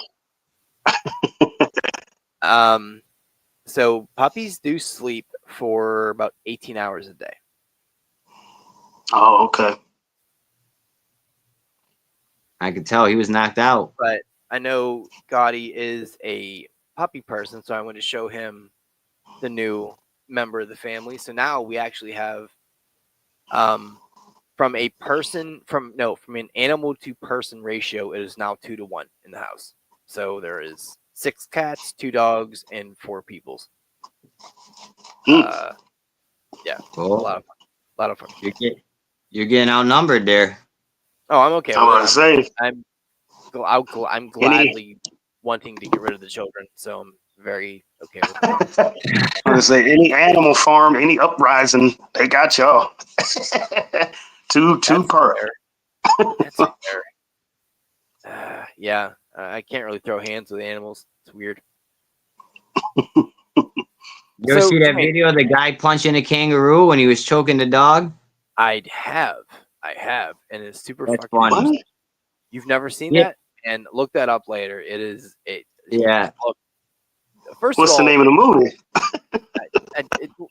So puppies do sleep for about 18 hours a day. Oh, okay. I could tell he was knocked out. But I know Gotti is a puppy person, so I want to show him the new member of the family. So now we actually have from an animal to person ratio, it is now 2-1 in the house. So there is 6 cats, 2 dogs, and 4 peoples. Yeah, a lot of fun. You're getting outnumbered there. Oh, I'm okay I'm with about to say, I'm gladly wanting to get rid of the children, so I'm very okay with that. I'm gonna say any animal farm, any uprising, they got y'all. two per. That's fair. Yeah, I can't really throw hands with animals. It's weird. You ever So, see that Jermaine, video of the guy punching a kangaroo when he was choking the dog? I have, and it's super That's fucking funny. interesting. You've never seen Yeah. that? And look that up later. It is it. Yeah. Look, first What's of the all, name of the movie?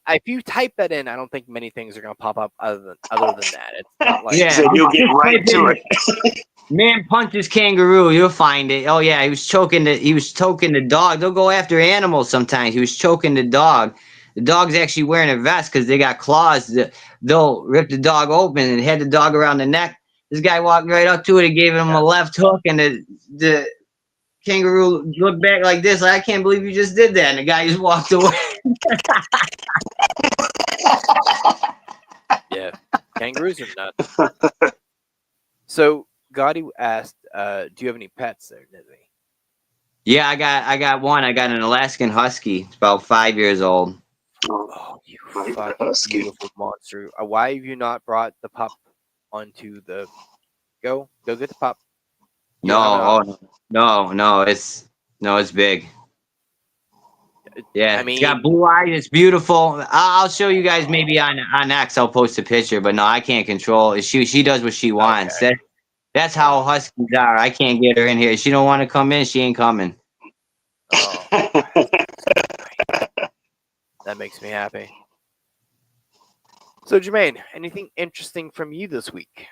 if you type that in, I don't think many things are gonna pop up other than that. It's not like He Yeah. said you'll get Just right type to in, it. Man punches kangaroo. You'll find it. Oh yeah, he was choking the dog. They'll go after animals sometimes. He was choking the dog. The dog's actually wearing a vest because they got claws. They'll rip the dog open and head the dog around the neck. This guy walked right up to it and gave him a left hook, and the kangaroo looked back like this. Like, I can't believe you just did that. And the guy just walked away. Yeah, kangaroos are nuts. So Gotti asked, "Do you have any pets there, Nizzy?" Yeah, I got one. I got an Alaskan Husky. It's about 5 years old. Oh, you Right, fucking husky. beautiful monster! Why have you not brought the pup onto the? Go get the pup. You don't have an No, it's big. Yeah, I it's got mean, blue eyes. It's beautiful. I'll show you guys maybe on X. I'll post a picture, but no, I can't control it. She does what she wants. Okay. That's how huskies are. I can't get her in here. If she don't want to come in, she ain't coming. Oh, that makes me happy. So, Jermaine, anything interesting from you this week?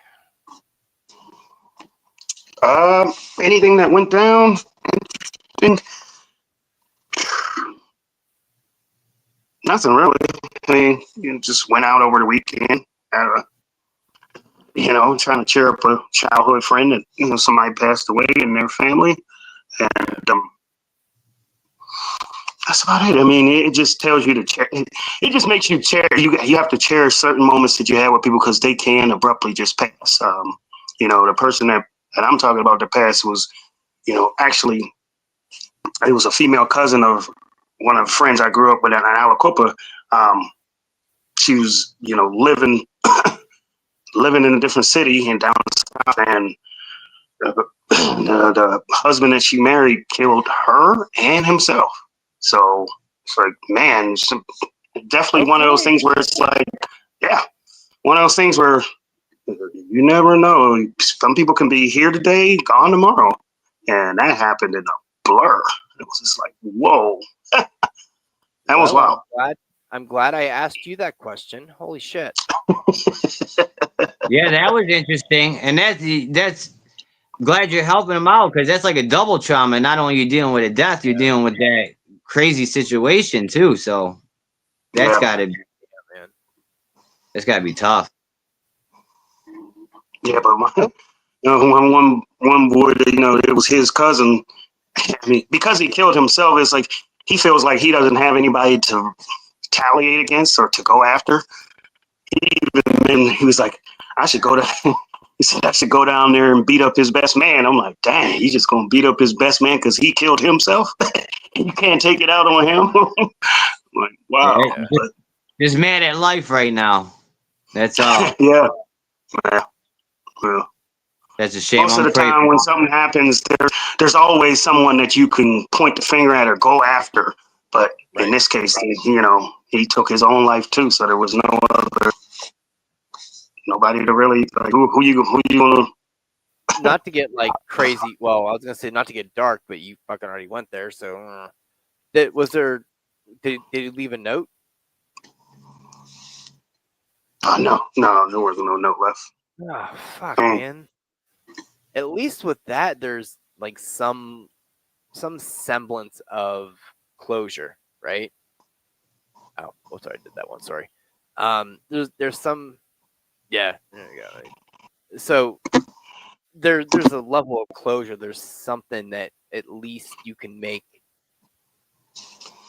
Anything that went down? Nothing really. I mean, just went out over the weekend. Trying to cheer up a childhood friend that somebody passed away in their family, and that's about it. I mean, it just tells you to. It just makes you cherish. You have to cherish certain moments that you have with people because they can abruptly just pass. The person that I'm talking about that passed was, actually, it was a female cousin of one of the friends I grew up with in Aliquippa. She was, living in a different city and down south, and the husband that she married killed her and himself. So it's like, man, definitely one of those things where it's like, yeah, one of those things where you never know. Some people can be here today, gone tomorrow, and that happened in a blur. It was just like, whoa, that was Well, wild. I'm glad I asked you that question. Holy shit. Yeah, that was interesting, and that's glad you're helping him out because that's like a double trauma. Not only you dealing with a death, you're dealing with that crazy situation too. So that's Yeah, gotta Man. that's gotta be tough. yeah, but one boy, it was his cousin. I mean, because he killed himself, it's like he feels like he doesn't have anybody to retaliate against or to go after. He was like, I should go to. He said I should go down there and beat up his best man. I'm like, dang, he's just gonna beat up his best man because he killed himself. You can't take it out on him. Like, wow. Yeah, just mad at life right now. That's all. Yeah. Yeah. Well, That's a shame. most of I'm the praying time for when him. something happens, there's always someone that you can point the finger at or go after. But in Right. this case, he took his own life too, so there was nobody to really like, who you gonna. Not to get like crazy. Well, I was gonna say not to get dark, but you fucking already went there. So, was there? Did he leave a note? Oh, no, there was no note left. Oh fuck, Mm. man. At least with that, there's like some semblance of closure, right? Oh, sorry, I did that one. Sorry. There's some. Yeah, there you go. So there's a level of closure. There's something that at least you can make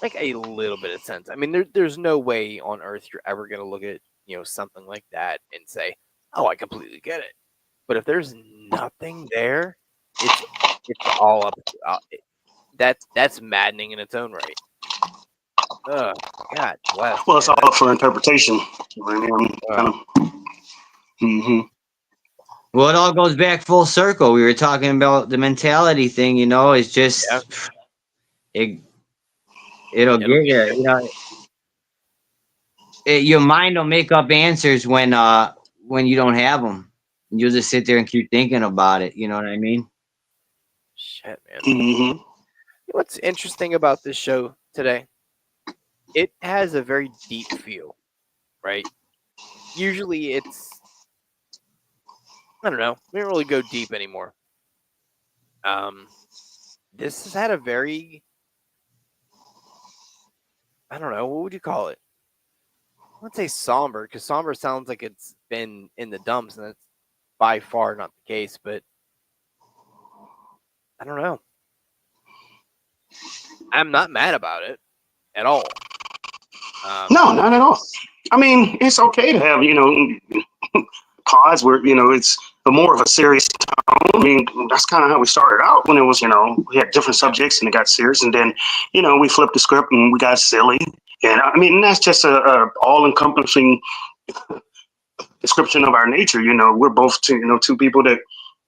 like a little bit of sense. I mean, there's no way on earth you're ever gonna look at something like that and say, "Oh, I completely get it." But if there's nothing there, it's all up. That's maddening in its own right. Oh, God bless. Well, it's Man. all up for interpretation. I mean, kind of. Mm-hmm. Well, it all goes back full circle. We were talking about the mentality thing. It's Yeah, just it. It'll it'll get get you. you. Your mind will make up answers when you don't have them. You'll just sit there and keep thinking about it. You know what I mean? Shit, man. Mm-hmm. What's interesting about this show today? It has a very deep feel, right? Usually it's I don't know. We don't really go deep anymore. This has had a very I don't know, what would you call it? I wouldn't say somber because somber sounds like it's been in the dumps, and that's by far not the case. But I don't know. I'm not mad about it at all. No, not at all. I mean, it's okay to have pods where it's more of a serious tone. I mean, that's kind of how we started out when it was we had different subjects and it got serious, and then we flipped the script and we got silly. And I mean, that's just a all-encompassing description of our nature. We're both two people that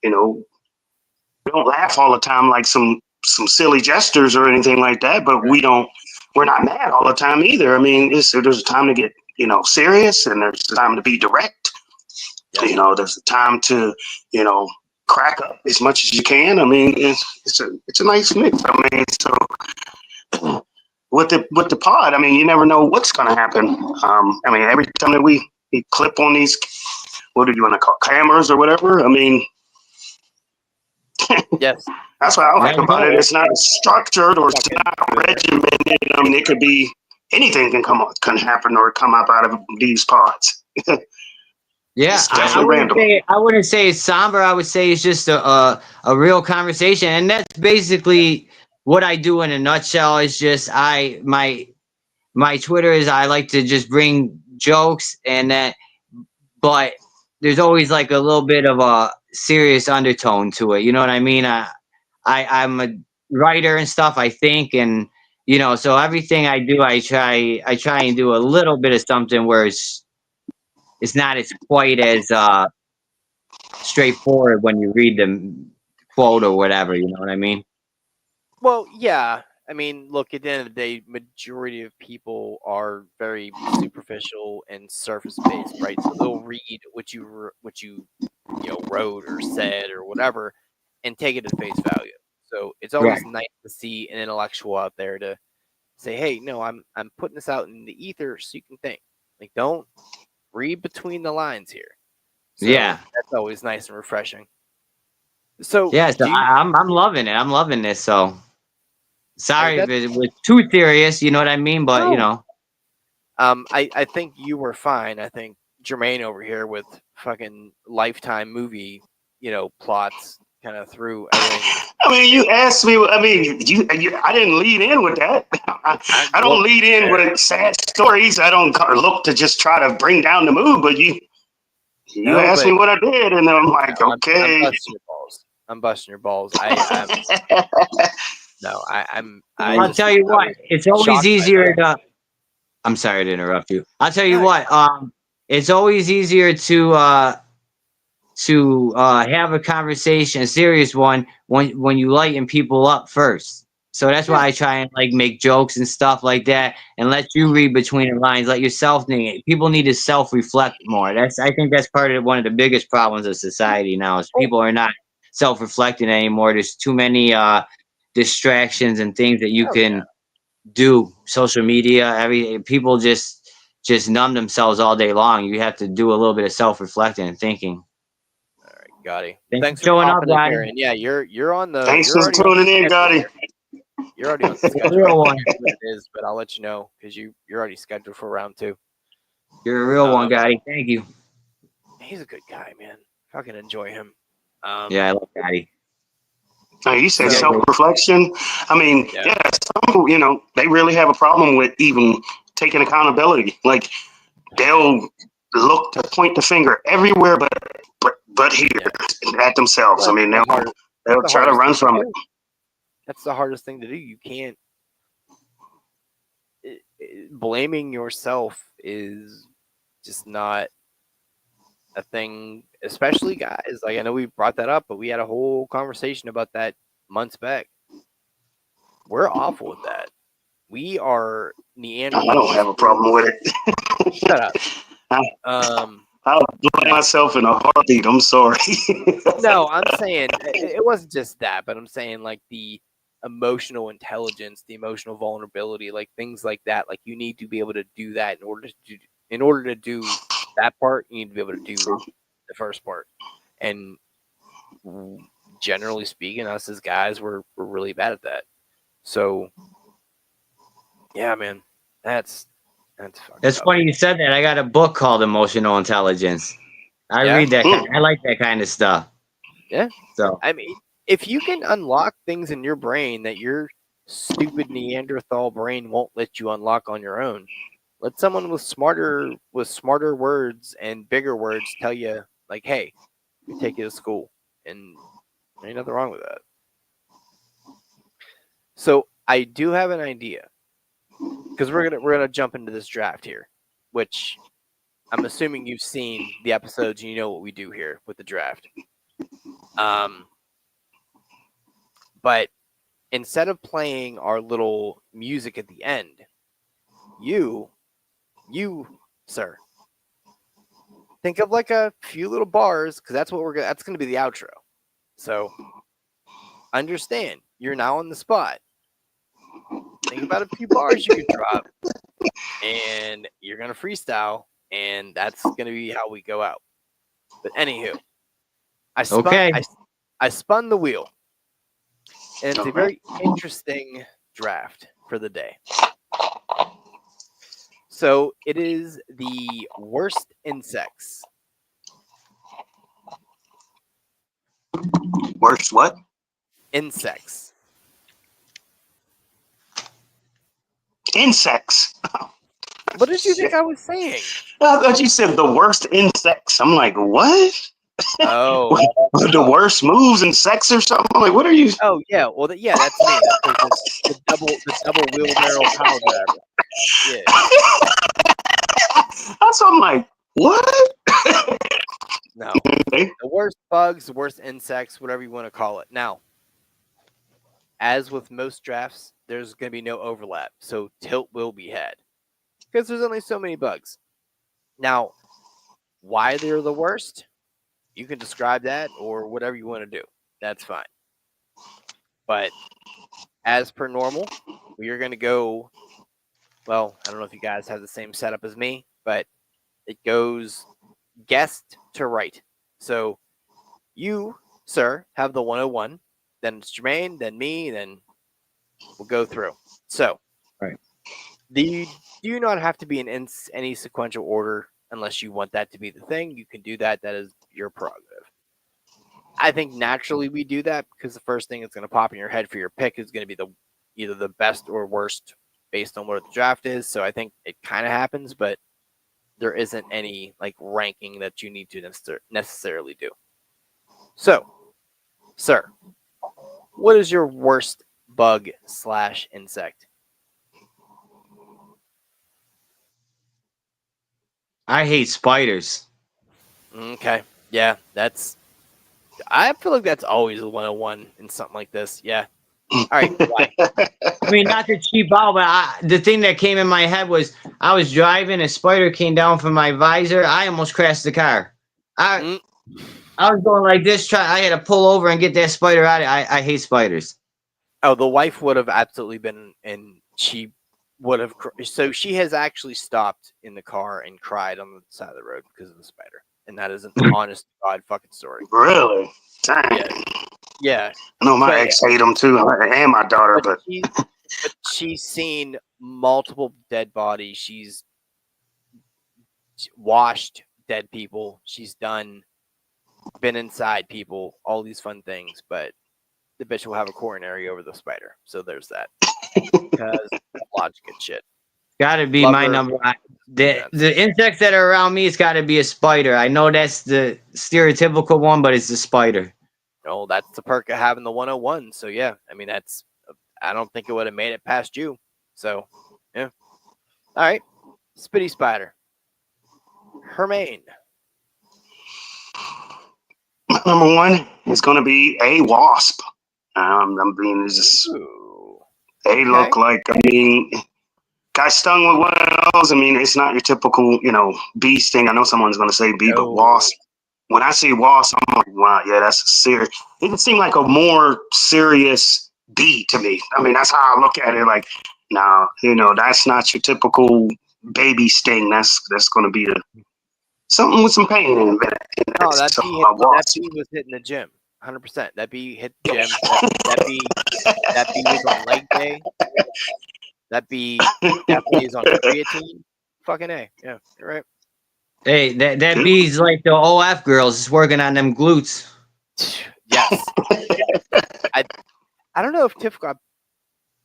we don't laugh all the time like some silly gestures or anything like that, but we're not mad all the time either. I mean, there's a time to get serious, and there's a time to be direct. There's a time to crack up as much as you can. I mean, it's a nice mix. I mean, so with the pod, I mean, you never know what's going to happen. I mean, every time that we clip on these, what do you want to call cameras or whatever? I mean, Yes. that's what I like Yeah, about it. It's not structured or it's not regimented. I mean, it could be anything can happen or come up out of these pods. Yeah, It's I definitely wouldn't random. say it's somber. I would say it's just a real conversation, and that's basically what I do in a nutshell. Is just my Twitter is I like to just bring jokes and that, but there's always like a little bit of a serious undertone to it. You know what I mean? I'm a writer and stuff. I think, and so everything I do, I try and do a little bit of something where it's not as quite as straightforward when you read the quote or whatever. You know what I mean? Well, yeah. I mean, look, at the end of the day, majority of people are very superficial and surface based, right? So they'll read what you wrote or said or whatever, and take it at face value. So it's always Right. nice to see an intellectual out there to say, "Hey, no, I'm putting this out in the ether so you can think." Like, don't read between the lines here. So Yeah. that's always nice and refreshing. So Yeah. So do you? I'm loving it. I'm loving this. So sorry if That it was too serious. You know what I mean? But no. I think you were fine. I think Jermaine over here with fucking Lifetime movie, plots kind of threw everything. I mean, you asked me. I mean, I didn't lead in with that. I don't Well, lead in fair. with sad stories. I don't look to just try to bring down the mood. But you No, asked but me what I did, and I'm like, I'm okay. busting your balls. I'm busting your balls. I no, I I'll just tell you I what. was It's always shocked by easier that. to. I'm sorry to interrupt you. I'll tell you No, what. It's always easier to have a conversation, a serious one, when you lighten people up first. So that's yeah, why I try and like make jokes and stuff like that, and let you read between the lines, let yourself think. People need to self-reflect more. I think that's part of one of the biggest problems of society now is oh, people are not self-reflecting anymore. There's too many distractions and things that you hell yeah. can do. Social media, every people just numb themselves all day long. You have to do a little bit of self-reflecting and thinking. All right, Gotti. Thanks for Thanks for showing up, popping in guys. here. And yeah, Thanks you're for already on the tuning in, schedule Gotti. here. You're already on the You're a schedule. I real forget one. what it is, but I'll let you know because you're already scheduled for round two. You're a real one, Um, Gotti. Thank you. he's a good guy, man. Fucking enjoy him. Yeah, I love Gotti. Now, you said Yeah, So self-reflection. I mean, yeah, yeah, some people, they really have a problem with even taking accountability. Like they'll look to point the finger everywhere, but here yeah. at themselves. Well, I that's mean, the they'll try to hardest run thing to from it. do. That's the hardest thing to do. You can't blaming yourself is just not a thing, especially guys. Like I know we brought that up, but we had a whole conversation about that months back. We're awful with that. We are I don't Neanderthals. have a problem with it. Shut up. I, Um, I'll blame myself in a heartbeat. I'm sorry. no, I'm saying it wasn't just that, but I'm saying like the emotional intelligence, the emotional vulnerability, like things like that. Like you need to be able to do that in order to do that part. You need to be able to do True. the first part. And generally speaking, us as guys, we're really bad at that. So yeah, man, that's fucked That's up. funny you said that. I got a book called Emotional Intelligence. I Yeah, read that. Hmm. I like that kind of stuff. yeah. So I mean, if you can unlock things in your brain that your stupid Neanderthal brain won't let you unlock on your own, let someone with smarter words and bigger words tell you, like, "Hey, we take you to school," and there ain't nothing wrong with that. So I do have an idea because we're gonna jump into this draft here, which I'm assuming you've seen the episodes and you know what we do here with the draft. Um, but instead of playing our little music at the end, you, sir, think of like a few little bars because that's gonna be the outro. So understand you're now on the spot. Think about a few bars you could drop, and you're gonna freestyle, and that's gonna be how we go out. But anywho, I spun okay. I I spun the wheel, and it's a Okay. very interesting draft for the day. So it is the worst insects. Worst what? Insects. Insects. What did you think Shit. I was saying? I thought you said the worst insects. I'm like, what? Oh, The worst moves in sex or something? I'm like, what are you? oh yeah. Well, yeah, that's me. That's the double wheelbarrow power driver. Yeah. That's I'm like, what? No, Okay. the worst bugs, the worst insects, whatever you want to call it. Now, as with most drafts, there's going to be no overlap. So tilt will be had because there's only so many bugs. Now, why they're the worst, you can describe that or whatever you want to do. That's fine. But as per normal, we are going to go. Well, I don't know if you guys have the same setup as me, but it goes guest to right. So you, sir, have the 101. Then it's Jermaine, then me, then we'll go through. So, Right. you do not have to be in any sequential order unless you want that to be the thing. You can do that. That is your prerogative. I think naturally we do that because the first thing that's going to pop in your head for your pick is going to be either the best or worst based on what the draft is. So I think it kind of happens, but there isn't any like ranking that you need to necessarily do. So, sir, what is your worst bug / insect? I hate spiders. Okay. Yeah, I feel like that's always a 101 in something like this. Yeah. All right. Why? I mean, not to cheap out, but the thing that came in my head was I was driving, a spider came down from my visor. I almost crashed the car. I Mm, I was going like this. I had to pull over and get that spider out. I hate spiders. Oh, the wife would have absolutely been, and she would have. So she has actually stopped in the car and cried on the side of the road because of the spider, and that is an honest to God fucking story. Really? Dang. Yeah, yeah. I know my But ex hate them too, and my daughter, but but she's seen multiple dead bodies. She's washed dead people. She's been inside people. All these fun things, but the bitch will have a coronary over the spider. So there's that. Because logic and shit. Got to be Love my her. number. The Sense. the insects that are around me, it's got to be a spider. I know that's the stereotypical one, but it's the spider. Oh, that's the perk of having the 101. So yeah, I mean I don't think it would have made it past you. So yeah. All right. Spitty spider. Hermaine. number one is going to be a wasp. I mean, it's just, Ooh. they Okay. look like, I mean, got stung with one of those. I mean, it's not your typical, bee sting. I know someone's going to say bee, but No. wasp. When I see wasp, I'm like, wow, yeah, that's serious. It would seem like a more serious bee to me. I mean, that's how I look at it. Like, no, that's not your typical baby sting. That's going to be something with some pain in it. No, It's that a bee wasp. was hitting the gym. 100%. That bee hit the gym. That bee was on leg day. That bee definitely is on creatine. Fucking A. Yeah, you're right. Hey, that bee's like the OF girls, just working on them glutes. Yes. I don't know if Tiff got.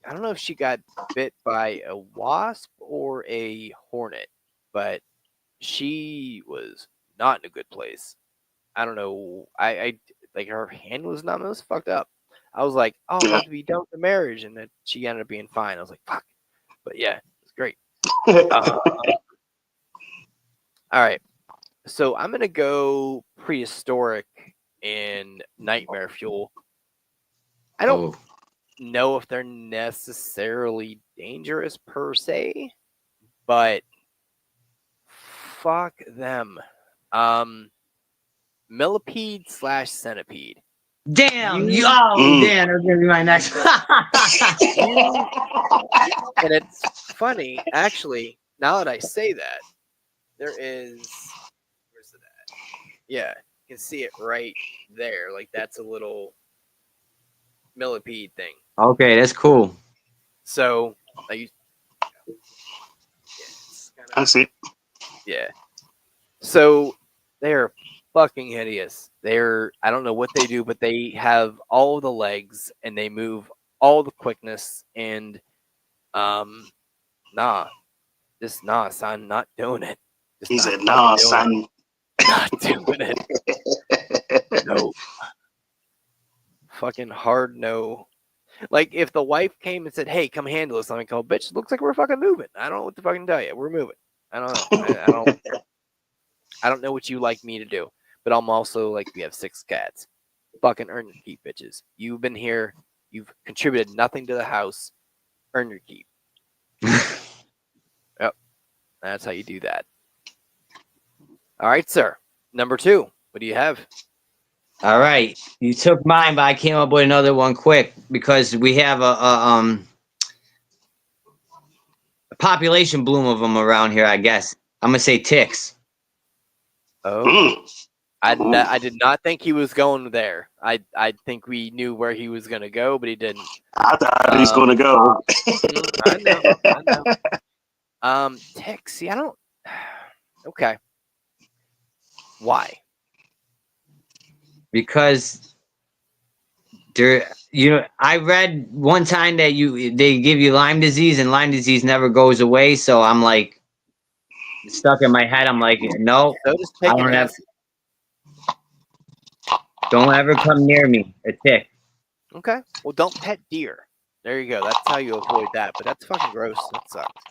I don't know if she got bit by a wasp or a hornet, but she was not in a good place. I don't know. I like her hand was numb. It was fucked up. I was like, oh, I'm about to be done with the marriage, and then she ended up being fine. I was like, fuck. But yeah, it was great. All right. So I'm gonna go prehistoric in nightmare fuel. I don't know if they're necessarily dangerous per se, but fuck them. Millipede / centipede. Damn, You damn, that's gonna be my next. you and it's funny actually. Now that I say that, there is where's it at? Yeah, you can see it right there. Like that's a little millipede thing. Okay, that's cool. So I use yeah, it's kind I of see. yeah. So they're fucking hideous. I don't know what they do, but they have all the legs and they move all the quickness and nah, just nah, son, not doing it. Just He not said, fucking "Nah, doing son." it. Not doing it. No. Fucking hard no. Like if the wife came and said, "Hey, come handle this," I'm like, bitch, looks like we're fucking moving. I don't know what to fucking tell you. We're moving. I don't know. I don't know what you like me to do. But I'm also like, we have 6 cats. Fucking earn your keep, bitches. You've been here. You've contributed nothing to the house. earn your keep. Yep, that's how you do that. All right, sir. Number 2. What do you have? All right, you took mine, but I came up with another one quick because we have a population bloom of them around here. I guess I'm gonna say ticks. Oh, Mm. I did not think he was going there. I think we knew where he was going to go, but he didn't. I thought he was going to go. I know. I know. Ticks. See, I don't. Okay. Why? Because I read one time that they give you Lyme disease and Lyme disease never goes away. So I'm like stuck in my head. I'm like, no, So does I taking don't have. acid. Don't ever come near me. A tick. Okay. Well, don't pet deer. There you go. That's how you avoid that. But that's fucking gross. That sucks.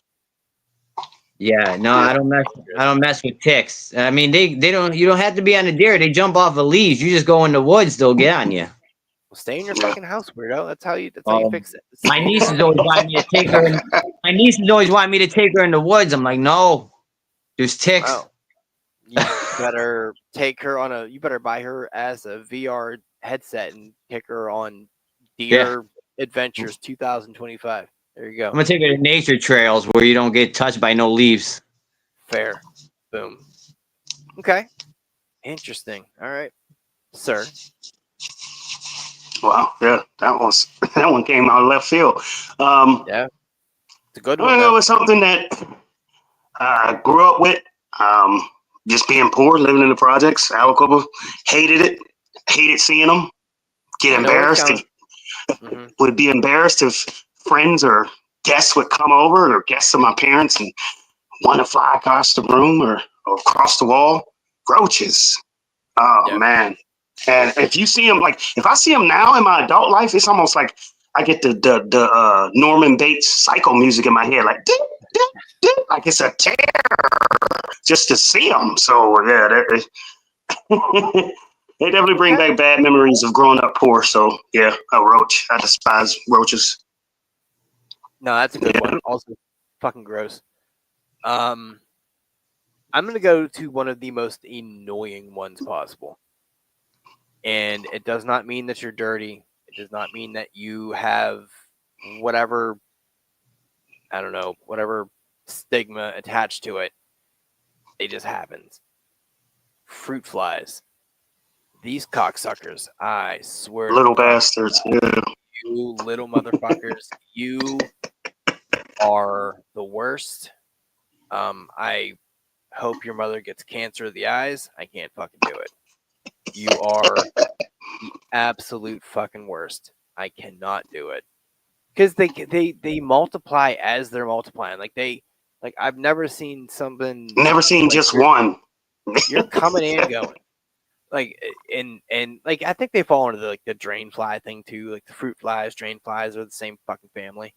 Yeah, no, Yeah. I don't mess. I don't mess with ticks. I mean, they don't. You don't have to be on a deer. They jump off of leaves. You just go in the woods. They'll get on you. Well, stay in your Yeah. fucking house, weirdo. That's how you fix it. My niece is always wanting me to take her. My niece is always wanting me to take her in the woods. I'm like, no, there's ticks. Wow. You better take her on a. You better buy her as a VR headset and take her on Deer Adventures 2025. There you go. I'm gonna take her to nature trails where you don't get touched by no leaves. Fair. Boom. Okay. Interesting. All right, sir. Wow. Yeah. That one came out of left field. Yeah, it's a good I'm one gonna go though. with something that I grew up with. Just being poor, living in the projects. Alicoba, hated it. Hated seeing them. Get I know where it's embarrassed. going. Mm-hmm. Would be embarrassed if friends or guests would come over, or guests of my parents, and want to fly across the room or across the wall. Roaches. Oh Yeah. man. And if you see them, like if I see them now in my adult life, it's almost like I get the Norman Bates psycho music in my head, like ding, ding, ding, like it's a terror just to see them. So yeah, they definitely bring Okay. back bad memories of growing up poor. So yeah, a roach. I despise roaches. No, that's a good one. Also, fucking gross. I'm gonna go to one of the most annoying ones possible, and it does not mean that you're dirty. It does not mean that you have whatever, I don't know, whatever stigma attached to it. It just happens. Fruit flies. These cocksuckers, I swear to Little fuck, bastards. Yeah. you little motherfuckers, you are the worst. I hope your mother gets cancer of the eyes. I can't fucking do it. You are the absolute fucking worst. I cannot do it because they multiply as they're multiplying. Like I've never seen something Never seen like just one. you're coming and going. Like and like I think they fall into the drain fly thing too. Like the fruit flies, drain flies are the same fucking family.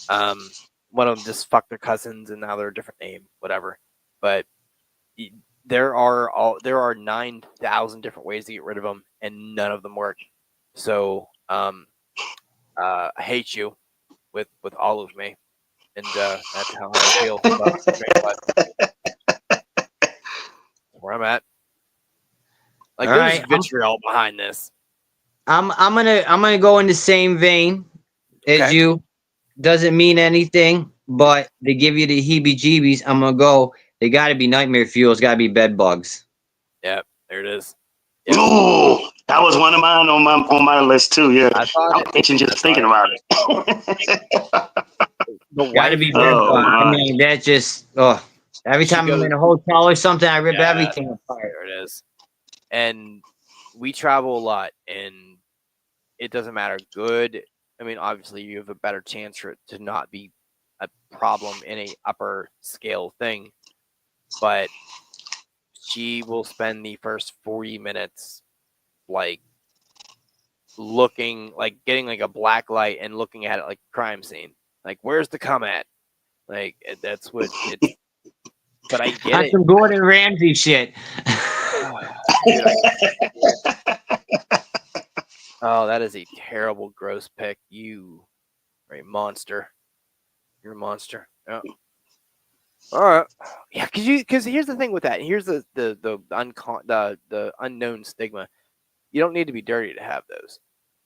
One of them just fucked their cousins and now they're a different name, whatever. But there are 9,000 different ways to get rid of them, and none of them work. So I hate you with all of me, and that's how I feel about drain flies. Where I'm at. Like All there's right, vitriol behind this. I'm gonna go in the same vein as Okay. you. Doesn't mean anything, but they give you the heebie-jeebies. I'm gonna go. They got to be nightmare fuel. It's got to be bed bugs. Yeah, there it is. Yep. Ooh, that was one of mine on my list too. Yeah, I thought I'm it. itching I just thought thinking it. about it. The Got to wife. be bed Oh bugs. I my. mean, that just every She time I'm goes. in a hotel or something, I rip Yeah, everything apart. there it is. And we travel a lot, and it doesn't matter. Good. I mean, obviously, you have a better chance for it to not be a problem in a upper scale thing, but she will spend the first 40 minutes like looking, like getting like a black light and looking at it like a crime scene. Like, where's the cum at? Like, that's what it's. But I get On it. some Gordon Ramsay shit. Dude, oh, that is a terrible, gross pick. You are a monster. You're a monster. Yeah. All right. Yeah, because here's the thing with that. Here's the unknown stigma. You don't need to be dirty to have those.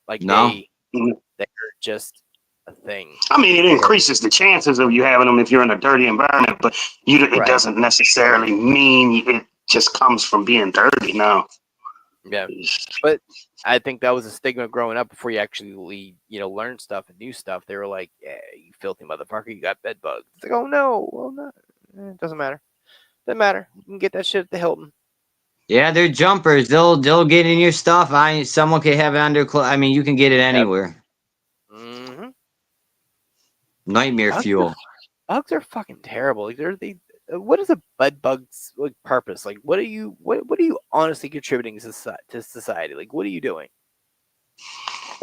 Like No. they're just a thing. I mean, it increases the chances of you having them if you're in a dirty environment, but it Right. doesn't necessarily mean it just comes from being dirty. No. Yeah, but I think that was a stigma growing up before you actually, learn stuff and knew stuff. They were like, "Yeah, you filthy motherfucker, you got bed bugs." It's like, "Oh no, well no, it doesn't matter. Doesn't matter. You can get that shit at the Hilton." Yeah, they're jumpers. They'll get in your stuff. Someone can have it under clothes. I mean, you can get it anywhere. Mm-hmm. Nightmare fuel. Bugs are fucking terrible. Like what is a bed bug's like purpose? Like, what are you honestly contributing to society? Like, what are you doing?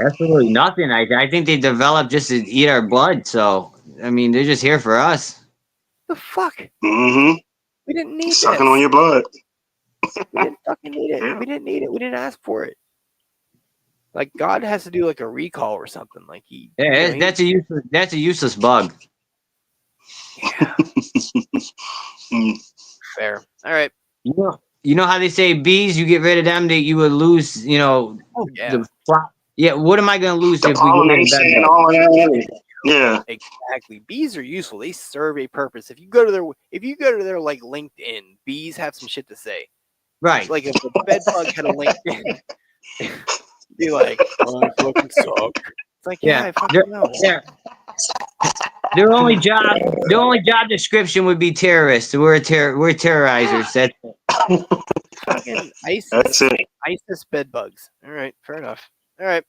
Absolutely nothing. I think they developed just to eat our blood. So I mean, they're just here for us. The fuck? Mm-hmm. We didn't need Sucking this. on your blood. We didn't fucking need it. Yeah. We didn't need it. We didn't ask for it. Like God has to do like a recall or something. Like Yeah, that's a useless bug. Yeah. Fair. All right. You know how they say bees? You get rid of them, you would lose. Oh yeah. Yeah. What am I gonna lose The if we get rid of pollination bed and bugs? all of that. Yeah. Exactly. Bees are useful. They serve a purpose. If you go to their like LinkedIn, bees have some shit to say. Right. Like if a bed bug had a LinkedIn, be like, "Oh, I fucking suck." It's like, yeah, I fucking know. Yeah. Their only job description would be terrorists. We're terrorizers. That's Fucking That's it. ISIS bed bugs. All right, fair enough. All right.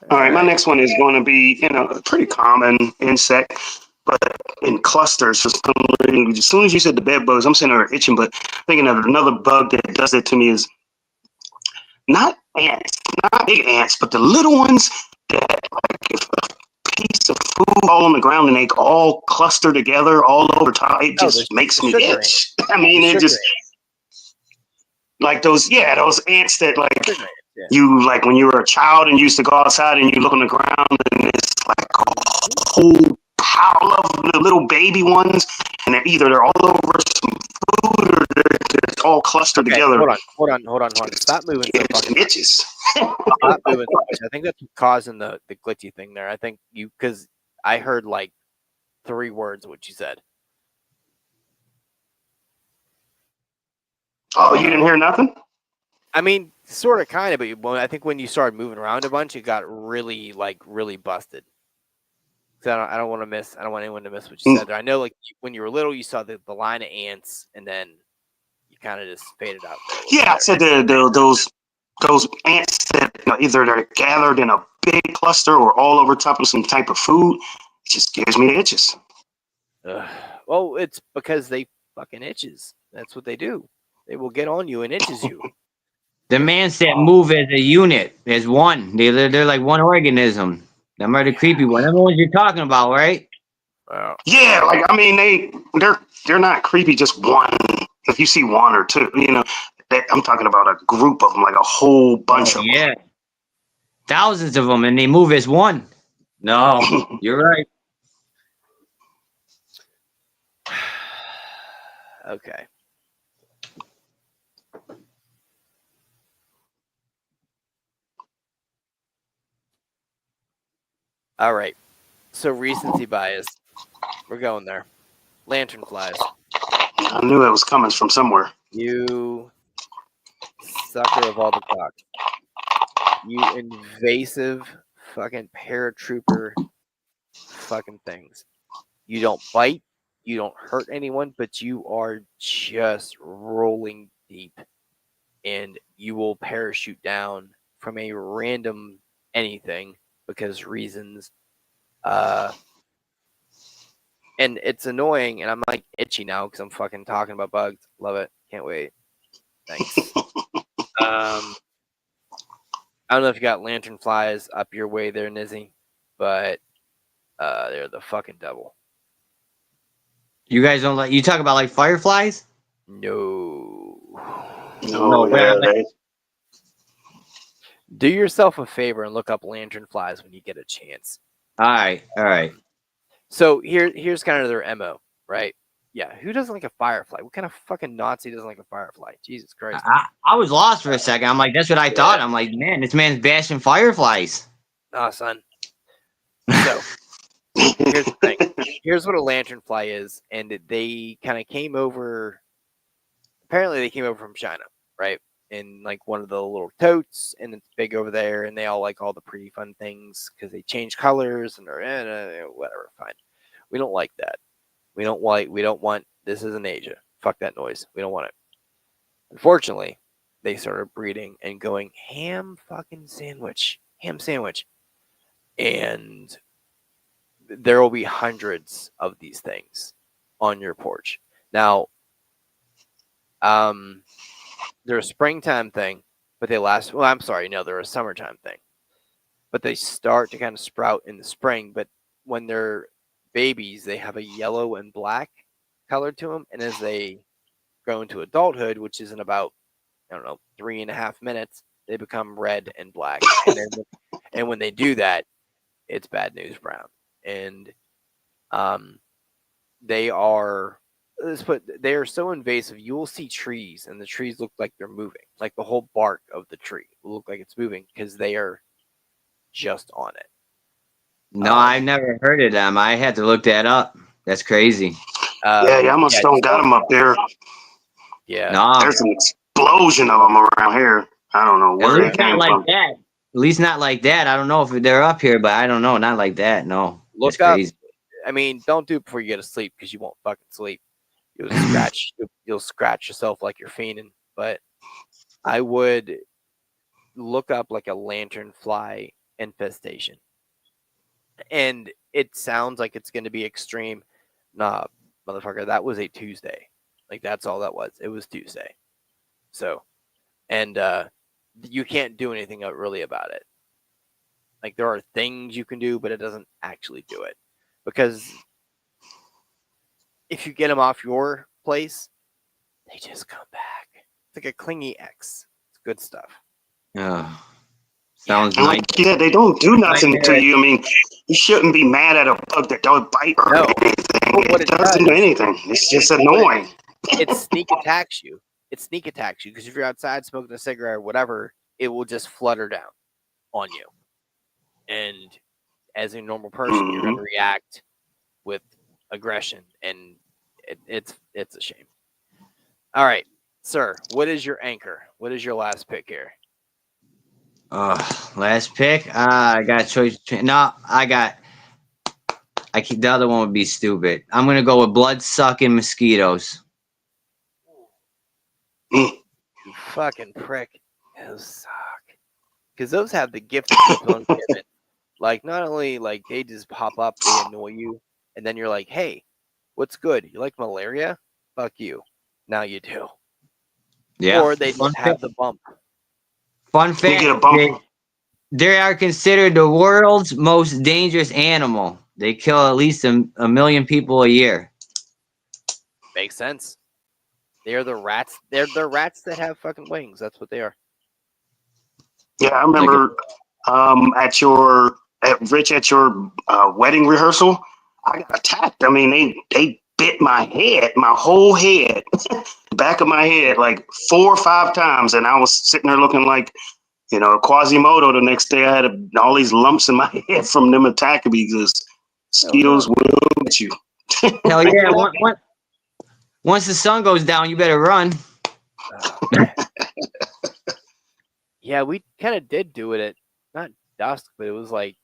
All right, my next one is going to be, a pretty common insect, but in clusters for some reason. As soon as you said the bed bugs, I'm sitting there itching, but thinking of another bug that does it to me is not ants, not big ants, but the little ones that, like, if a piece of food all on the ground and they all cluster together all over top, it just makes me itch. I mean, it just, like those ants that, like, you, like, when you were a child and you used to go outside and you look on the ground and it's like a whole pile of the little baby ones, and they're all over some food or they're just all clustered together. Hold on. Stop moving so fucking itches. Stop moving so much. I think that's causing the glitchy thing there. I think because I heard like 3 words of what you said. Oh, you didn't hear nothing? I mean, sort of, kind of, but I think when you started moving around a bunch, it got really busted. So I don't want anyone to miss what you said there. I know, like, when you were little, you saw the line of ants, and then you kind of just faded out. Yeah, I said those ants that either they're gathered in a big cluster or all over top of some type of food. It just gives me the itches. Well, it's because they fucking itches. That's what they do. They will get on you and itches you. the mans that move as a unit, as one. They're like one organism. Them are the creepy one. Them the ones you're talking about, right? Yeah, like, I mean, they're not creepy. Just one. If you see one or two, I'm talking about a group of them, like a whole bunch of them. Yeah, thousands of them, and they move as one. No, you're right. Okay. All right. So recency bias. We're going there. Lantern flies. I knew that was coming from somewhere. You sucker of all the cock. You invasive fucking paratrooper fucking things. You don't bite. You don't hurt anyone, but you are just rolling deep. And you will parachute down from a random anything because reasons. And it's annoying, and I'm like itchy now because I'm fucking talking about bugs. Love it. Can't wait. Thanks. I don't know if you got lantern flies up your way there, Nizzy, but they're the fucking devil. You guys don't like, you talk about like fireflies? No. Do yourself a favor and look up lantern flies when you get a chance. All right, all right. So here's kind of their MO, right? Yeah, who doesn't like a firefly? What kind of fucking Nazi doesn't like a firefly? Jesus Christ. I was lost for a second. I'm like, that's what I thought. Yeah. I'm like, man, this man's bashing fireflies. Nah, son. So here's the thing. Here's what a lanternfly is, and they kind of came over. Apparently, they came over from China, right? In like one of the little totes, and it's big over there, and they all like all the pretty fun things because they change colors and they're whatever. Fine. We don't like that. We don't like. We don't want. This is in Asia. Fuck that noise. We don't want it. Unfortunately, they started breeding and going ham sandwich, and there will be hundreds of these things on your porch. Now, they're a springtime thing, but they last. Well, I'm sorry, no, they're a summertime thing, but they start to kind of sprout in the spring. But when they're babies, they have a yellow and black color to them, and as they grow into adulthood, which is in about 3.5 minutes, they become red and black, and when they do that, it's bad news brown, and they are they are so invasive. You will see trees, and the trees look like they're moving, like the whole bark of the tree will look like it's moving because they are just on it. No, I've never heard of them. I had to look that up. That's crazy. Yeah, Yellowstone got them up there. Yeah, No, There's an explosion of them around here. I don't know at where least it not came like from. that. At least not like that. I don't know if they're up here, but I don't know. Not like that. No, that's look up. crazy. I mean, don't do it before you get to sleep because you won't fucking sleep. You'll scratch. You'll scratch yourself like you're fiending. But I would look up like a lanternfly infestation, and it sounds like it's going to be extreme. Nah, motherfucker, that was a Tuesday. Like that's all that was. It was Tuesday. So, and you can't do anything really about it. Like there are things you can do, but it doesn't actually do it because if you get them off your place, they just come back. It's like a clingy ex. It's good stuff. Oh, Yeah. sounds And nice. like you said, they don't do nothing to Nightmare. you. I mean, you shouldn't be mad at a bug that don't bite or No, but anything. what It it doesn't do does, anything. It's just annoying. it sneak attacks you. It sneak attacks you because if you're outside smoking a cigarette or whatever, it will just flutter down on you. And as a normal person, you're going Mhm. to react with aggression, and it's a shame. All right, sir, what is your anchor? What is your last pick here? Last pick. I got a choice. No, I keep the other one would be stupid. I'm gonna go with blood sucking mosquitoes. Mm. You fucking prick. Those suck. Because those have the gift that keeps on giving. Like, not only like they just pop up, they annoy you, and then you're like, hey, what's good? You like malaria? Fuck you. Now you do. Yeah. Or they just have the bump. Fun You fact: get a bump. they are considered the world's most dangerous animal. They kill at least a million people a year. Makes sense. They are the rats. They're the rats that have fucking wings. That's what they are. Yeah, I Like remember at Rich at your wedding rehearsal, I got attacked. I mean, they bit my head, my whole head, back of my head, like 4 or 5 times, and I was sitting there looking like Quasimodo. The next day, I had all these lumps in my head from them attacking me because Oh mosquitoes no. will get you. hell I yeah! feel Once the sun goes down, you better run. oh, man. Yeah, we kind of did do it at not dusk, but it was like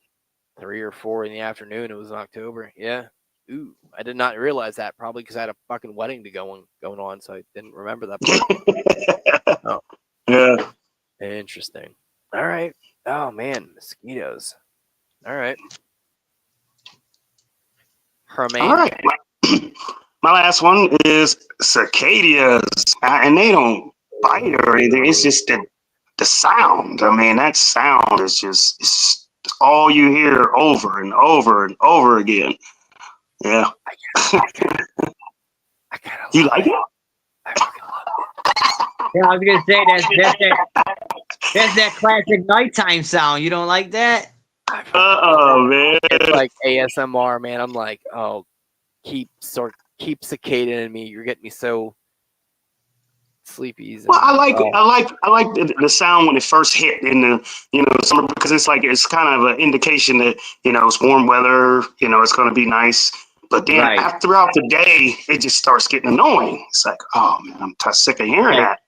3 or 4 in the afternoon. It was in October. Yeah. Ooh, I did not realize that. Probably because I had a fucking wedding to going on, so I didn't remember that part. Oh, Yeah. interesting. All right. Oh man, mosquitoes. All right. All Hermaine. right. My last one is cicadas, and they don't bite or anything. It's just the sound. I mean, that sound is just it's all you hear over and over and over again. Yeah. I kind of You love like it. it? I fucking love Yeah, I was gonna say that's that classic nighttime sound. You don't like that? Man. It's like ASMR, man. I'm like, oh, keep cicada in me. You're getting me so sleepy. Well, I like the sound when it first hit in the summer, because it's kind of an indication that it's warm weather. It's going to be nice. But then Right. throughout the day, it just starts getting annoying. It's like, oh man, I'm sick of hearing that.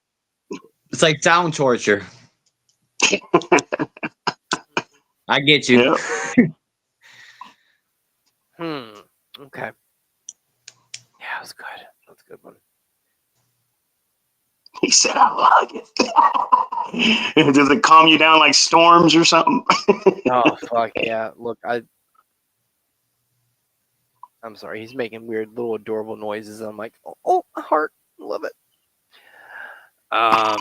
It's like sound torture. I get you. Yeah. Okay. Yeah, that's good. That's a good one. He said, I like it. Does it calm you down like storms or something? Oh fuck yeah! Look, I'm sorry. He's making weird little adorable noises. I'm like, oh, a heart, love it. I'm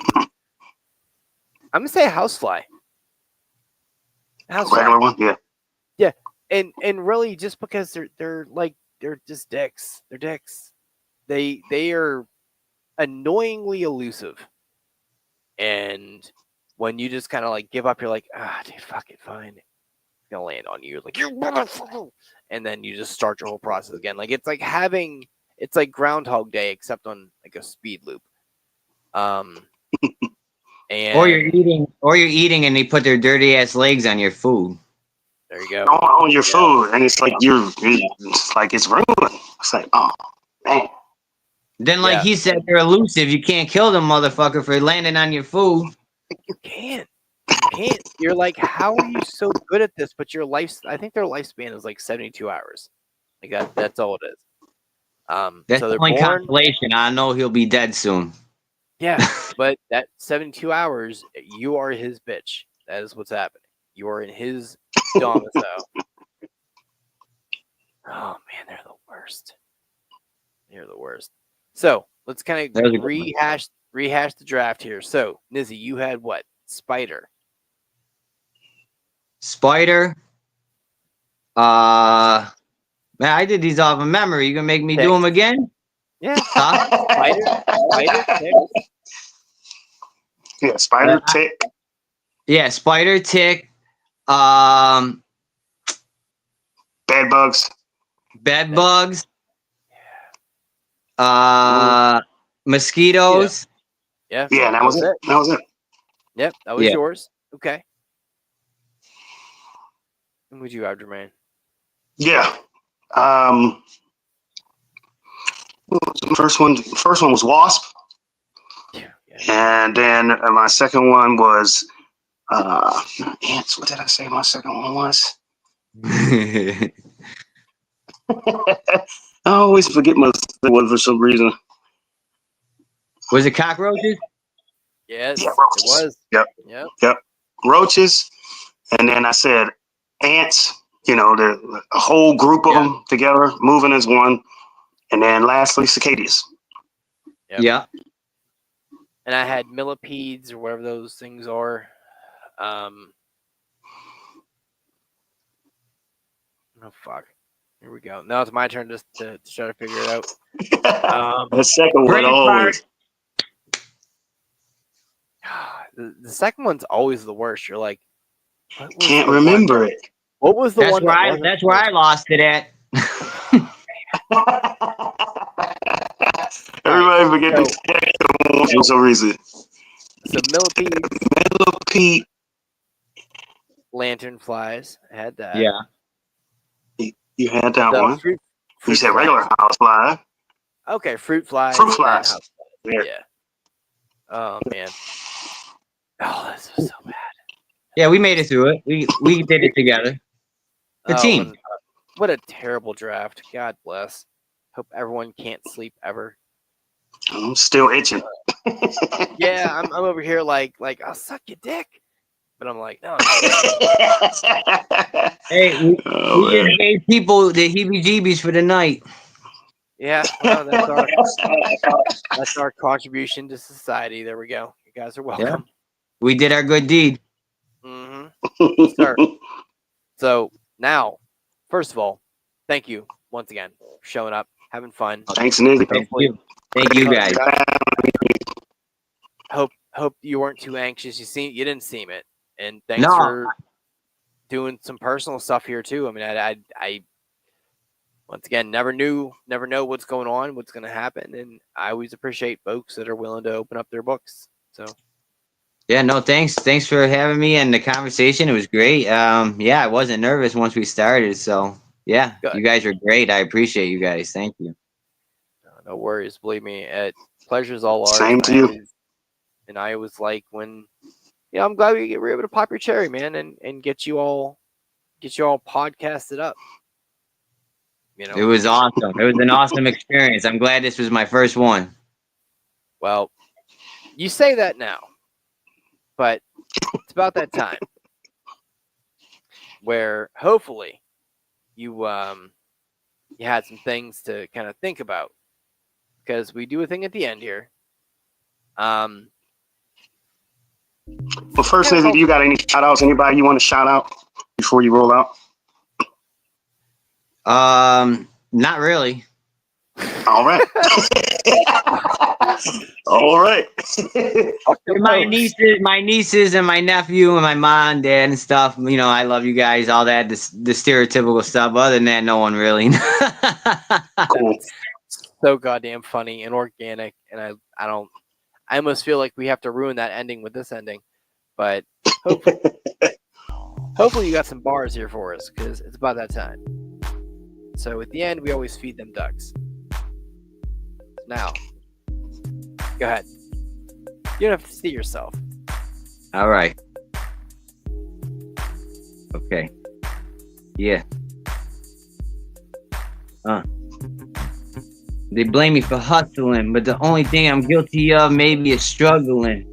gonna say a housefly. Regular one, yeah. Yeah, and really just because they're just dicks. They're dicks. They are annoyingly elusive, and when you just kind of like give up, you're like, dude, fuck it, fine. It's gonna land on you, like you motherfucker, and then you just start your whole process again. Like it's like Groundhog Day, except on like a speed loop. And Or you're eating and they put their dirty ass legs on your food. there you go. On your food, and it's like it's like it's ruined. It's like, oh man. Then, like he said, they're elusive. You can't kill them, motherfucker, for landing on your food. You can't. You're like, how are you so good at this? But I think their lifespan is like 72 hours. Like that's all it is. That's So the they're only born. consolation. I know he'll be dead soon. Yeah, but that 72 hours, you are his bitch. That is what's happening. You are in his domicile. Oh man, they're the worst. They're the worst. So let's kind of rehash the draft here. So Nizzy, you had what? Spider. Man, I did these off of memory. You gonna make me do them again? Yeah. Huh? Spider. Yeah, spider, tick. Yeah, spider, tick. Bed bugs. Mosquitoes. Yeah. Yeah, that was it. That was it. Yep, that was yours. Okay. And would you have, Jermaine? Yeah. First one was wasp. Yeah. And then my second one was ants. What did I say my second one was? I always forget my second one for some reason. Was it cockroaches? Yes, Yeah, roaches. it was. Yep. Roaches. And then I said ants, a whole group of them together, moving as one. And then lastly, cicadas. Yep. Yeah. And I had millipedes or whatever those things are. Oh, fuck. Here we go. Now it's my turn to try to figure it out. The second one always. The second one's always the worst. You're like, can't remember it. What was the one? That's where I lost it at. Everybody forget the second one for some reason. So millipede. Lanternflies. I had that. Yeah. You had that one. Fruit you said regular housefly. Okay, fruit flies. Fruit flies. Yeah. Oh man. Oh, this was so bad. Yeah, we made it through it. We did it together. Good team. What a terrible draft. God bless. Hope everyone can't sleep ever. I'm still itching. Yeah, I'm over here like I'll suck your dick, but I'm like, no. Hey, we just gave people the heebie-jeebies for the night. Yeah, well, that's our contribution to society. There we go. You guys are welcome. Yeah. We did our good deed. Mm-hmm. Sir. So now, first of all, thank you once again for showing up, having fun. Thanks, Nizzy. Thank you guys. Hope you weren't too anxious. You didn't seem it. And thanks for doing some personal stuff here too. I mean, I once again never know what's going on, what's going to happen, and I always appreciate folks that are willing to open up their books. So Yeah, no, thanks for having me and the conversation. It was great. Yeah, I wasn't nervous once we started, so yeah, good. you guys are great. I appreciate you guys. Thank you. No worries. Believe me, pleasure's all ours. Same to you. And I always like when, I'm glad we were able to pop your cherry, man, and get you all podcasted up. It was awesome. It was an awesome experience. I'm glad this was my first one. Well, you say that now, but it's about that time where hopefully you had some things to kind of think about, because we do a thing at the end here. Well, first, Nizzy, do you got any shout outs? Anybody you want to shout out before you roll out? Not really. All right. All right. My nieces and my nephew and my mom and dad and stuff, I love you guys, all that, the stereotypical stuff. Other than that, no one really. Cool. So goddamn funny and organic, and I almost feel like we have to ruin that ending with this ending, but hopefully you got some bars here for us, because it's about that time. So at the end, we always feed them ducks. Now, go ahead. You don't have to see yourself. All right. Okay. Yeah. They blame me for hustling, but the only thing I'm guilty of maybe is struggling.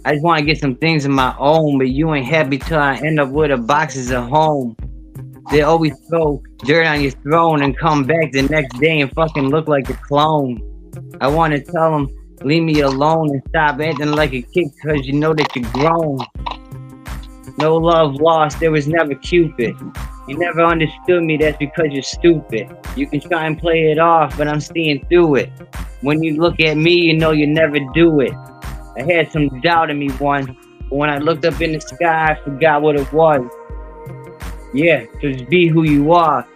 I just want to get some things of my own, but you ain't happy till I end up with a boxes at home. They always throw dirt on your throne and come back the next day and fucking look like a clone. I want to tell them, leave me alone and stop acting like a kid, cause you know that you're grown. No love lost, there was never Cupid. You never understood me, that's because you're stupid. You can try and play it off, but I'm seeing through it. When you look at me, you know you never do it. I had some doubt in me once, but when I looked up in the sky, I forgot what it was. Yeah, just be who you are.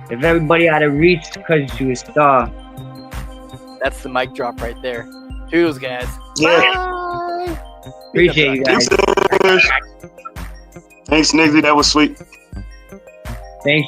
If everybody out of reach, cause you a star. That's the mic drop right there. Toodles, guys. Yeah. Bye. Appreciate you guys. Thanks, Nizzy. That was sweet.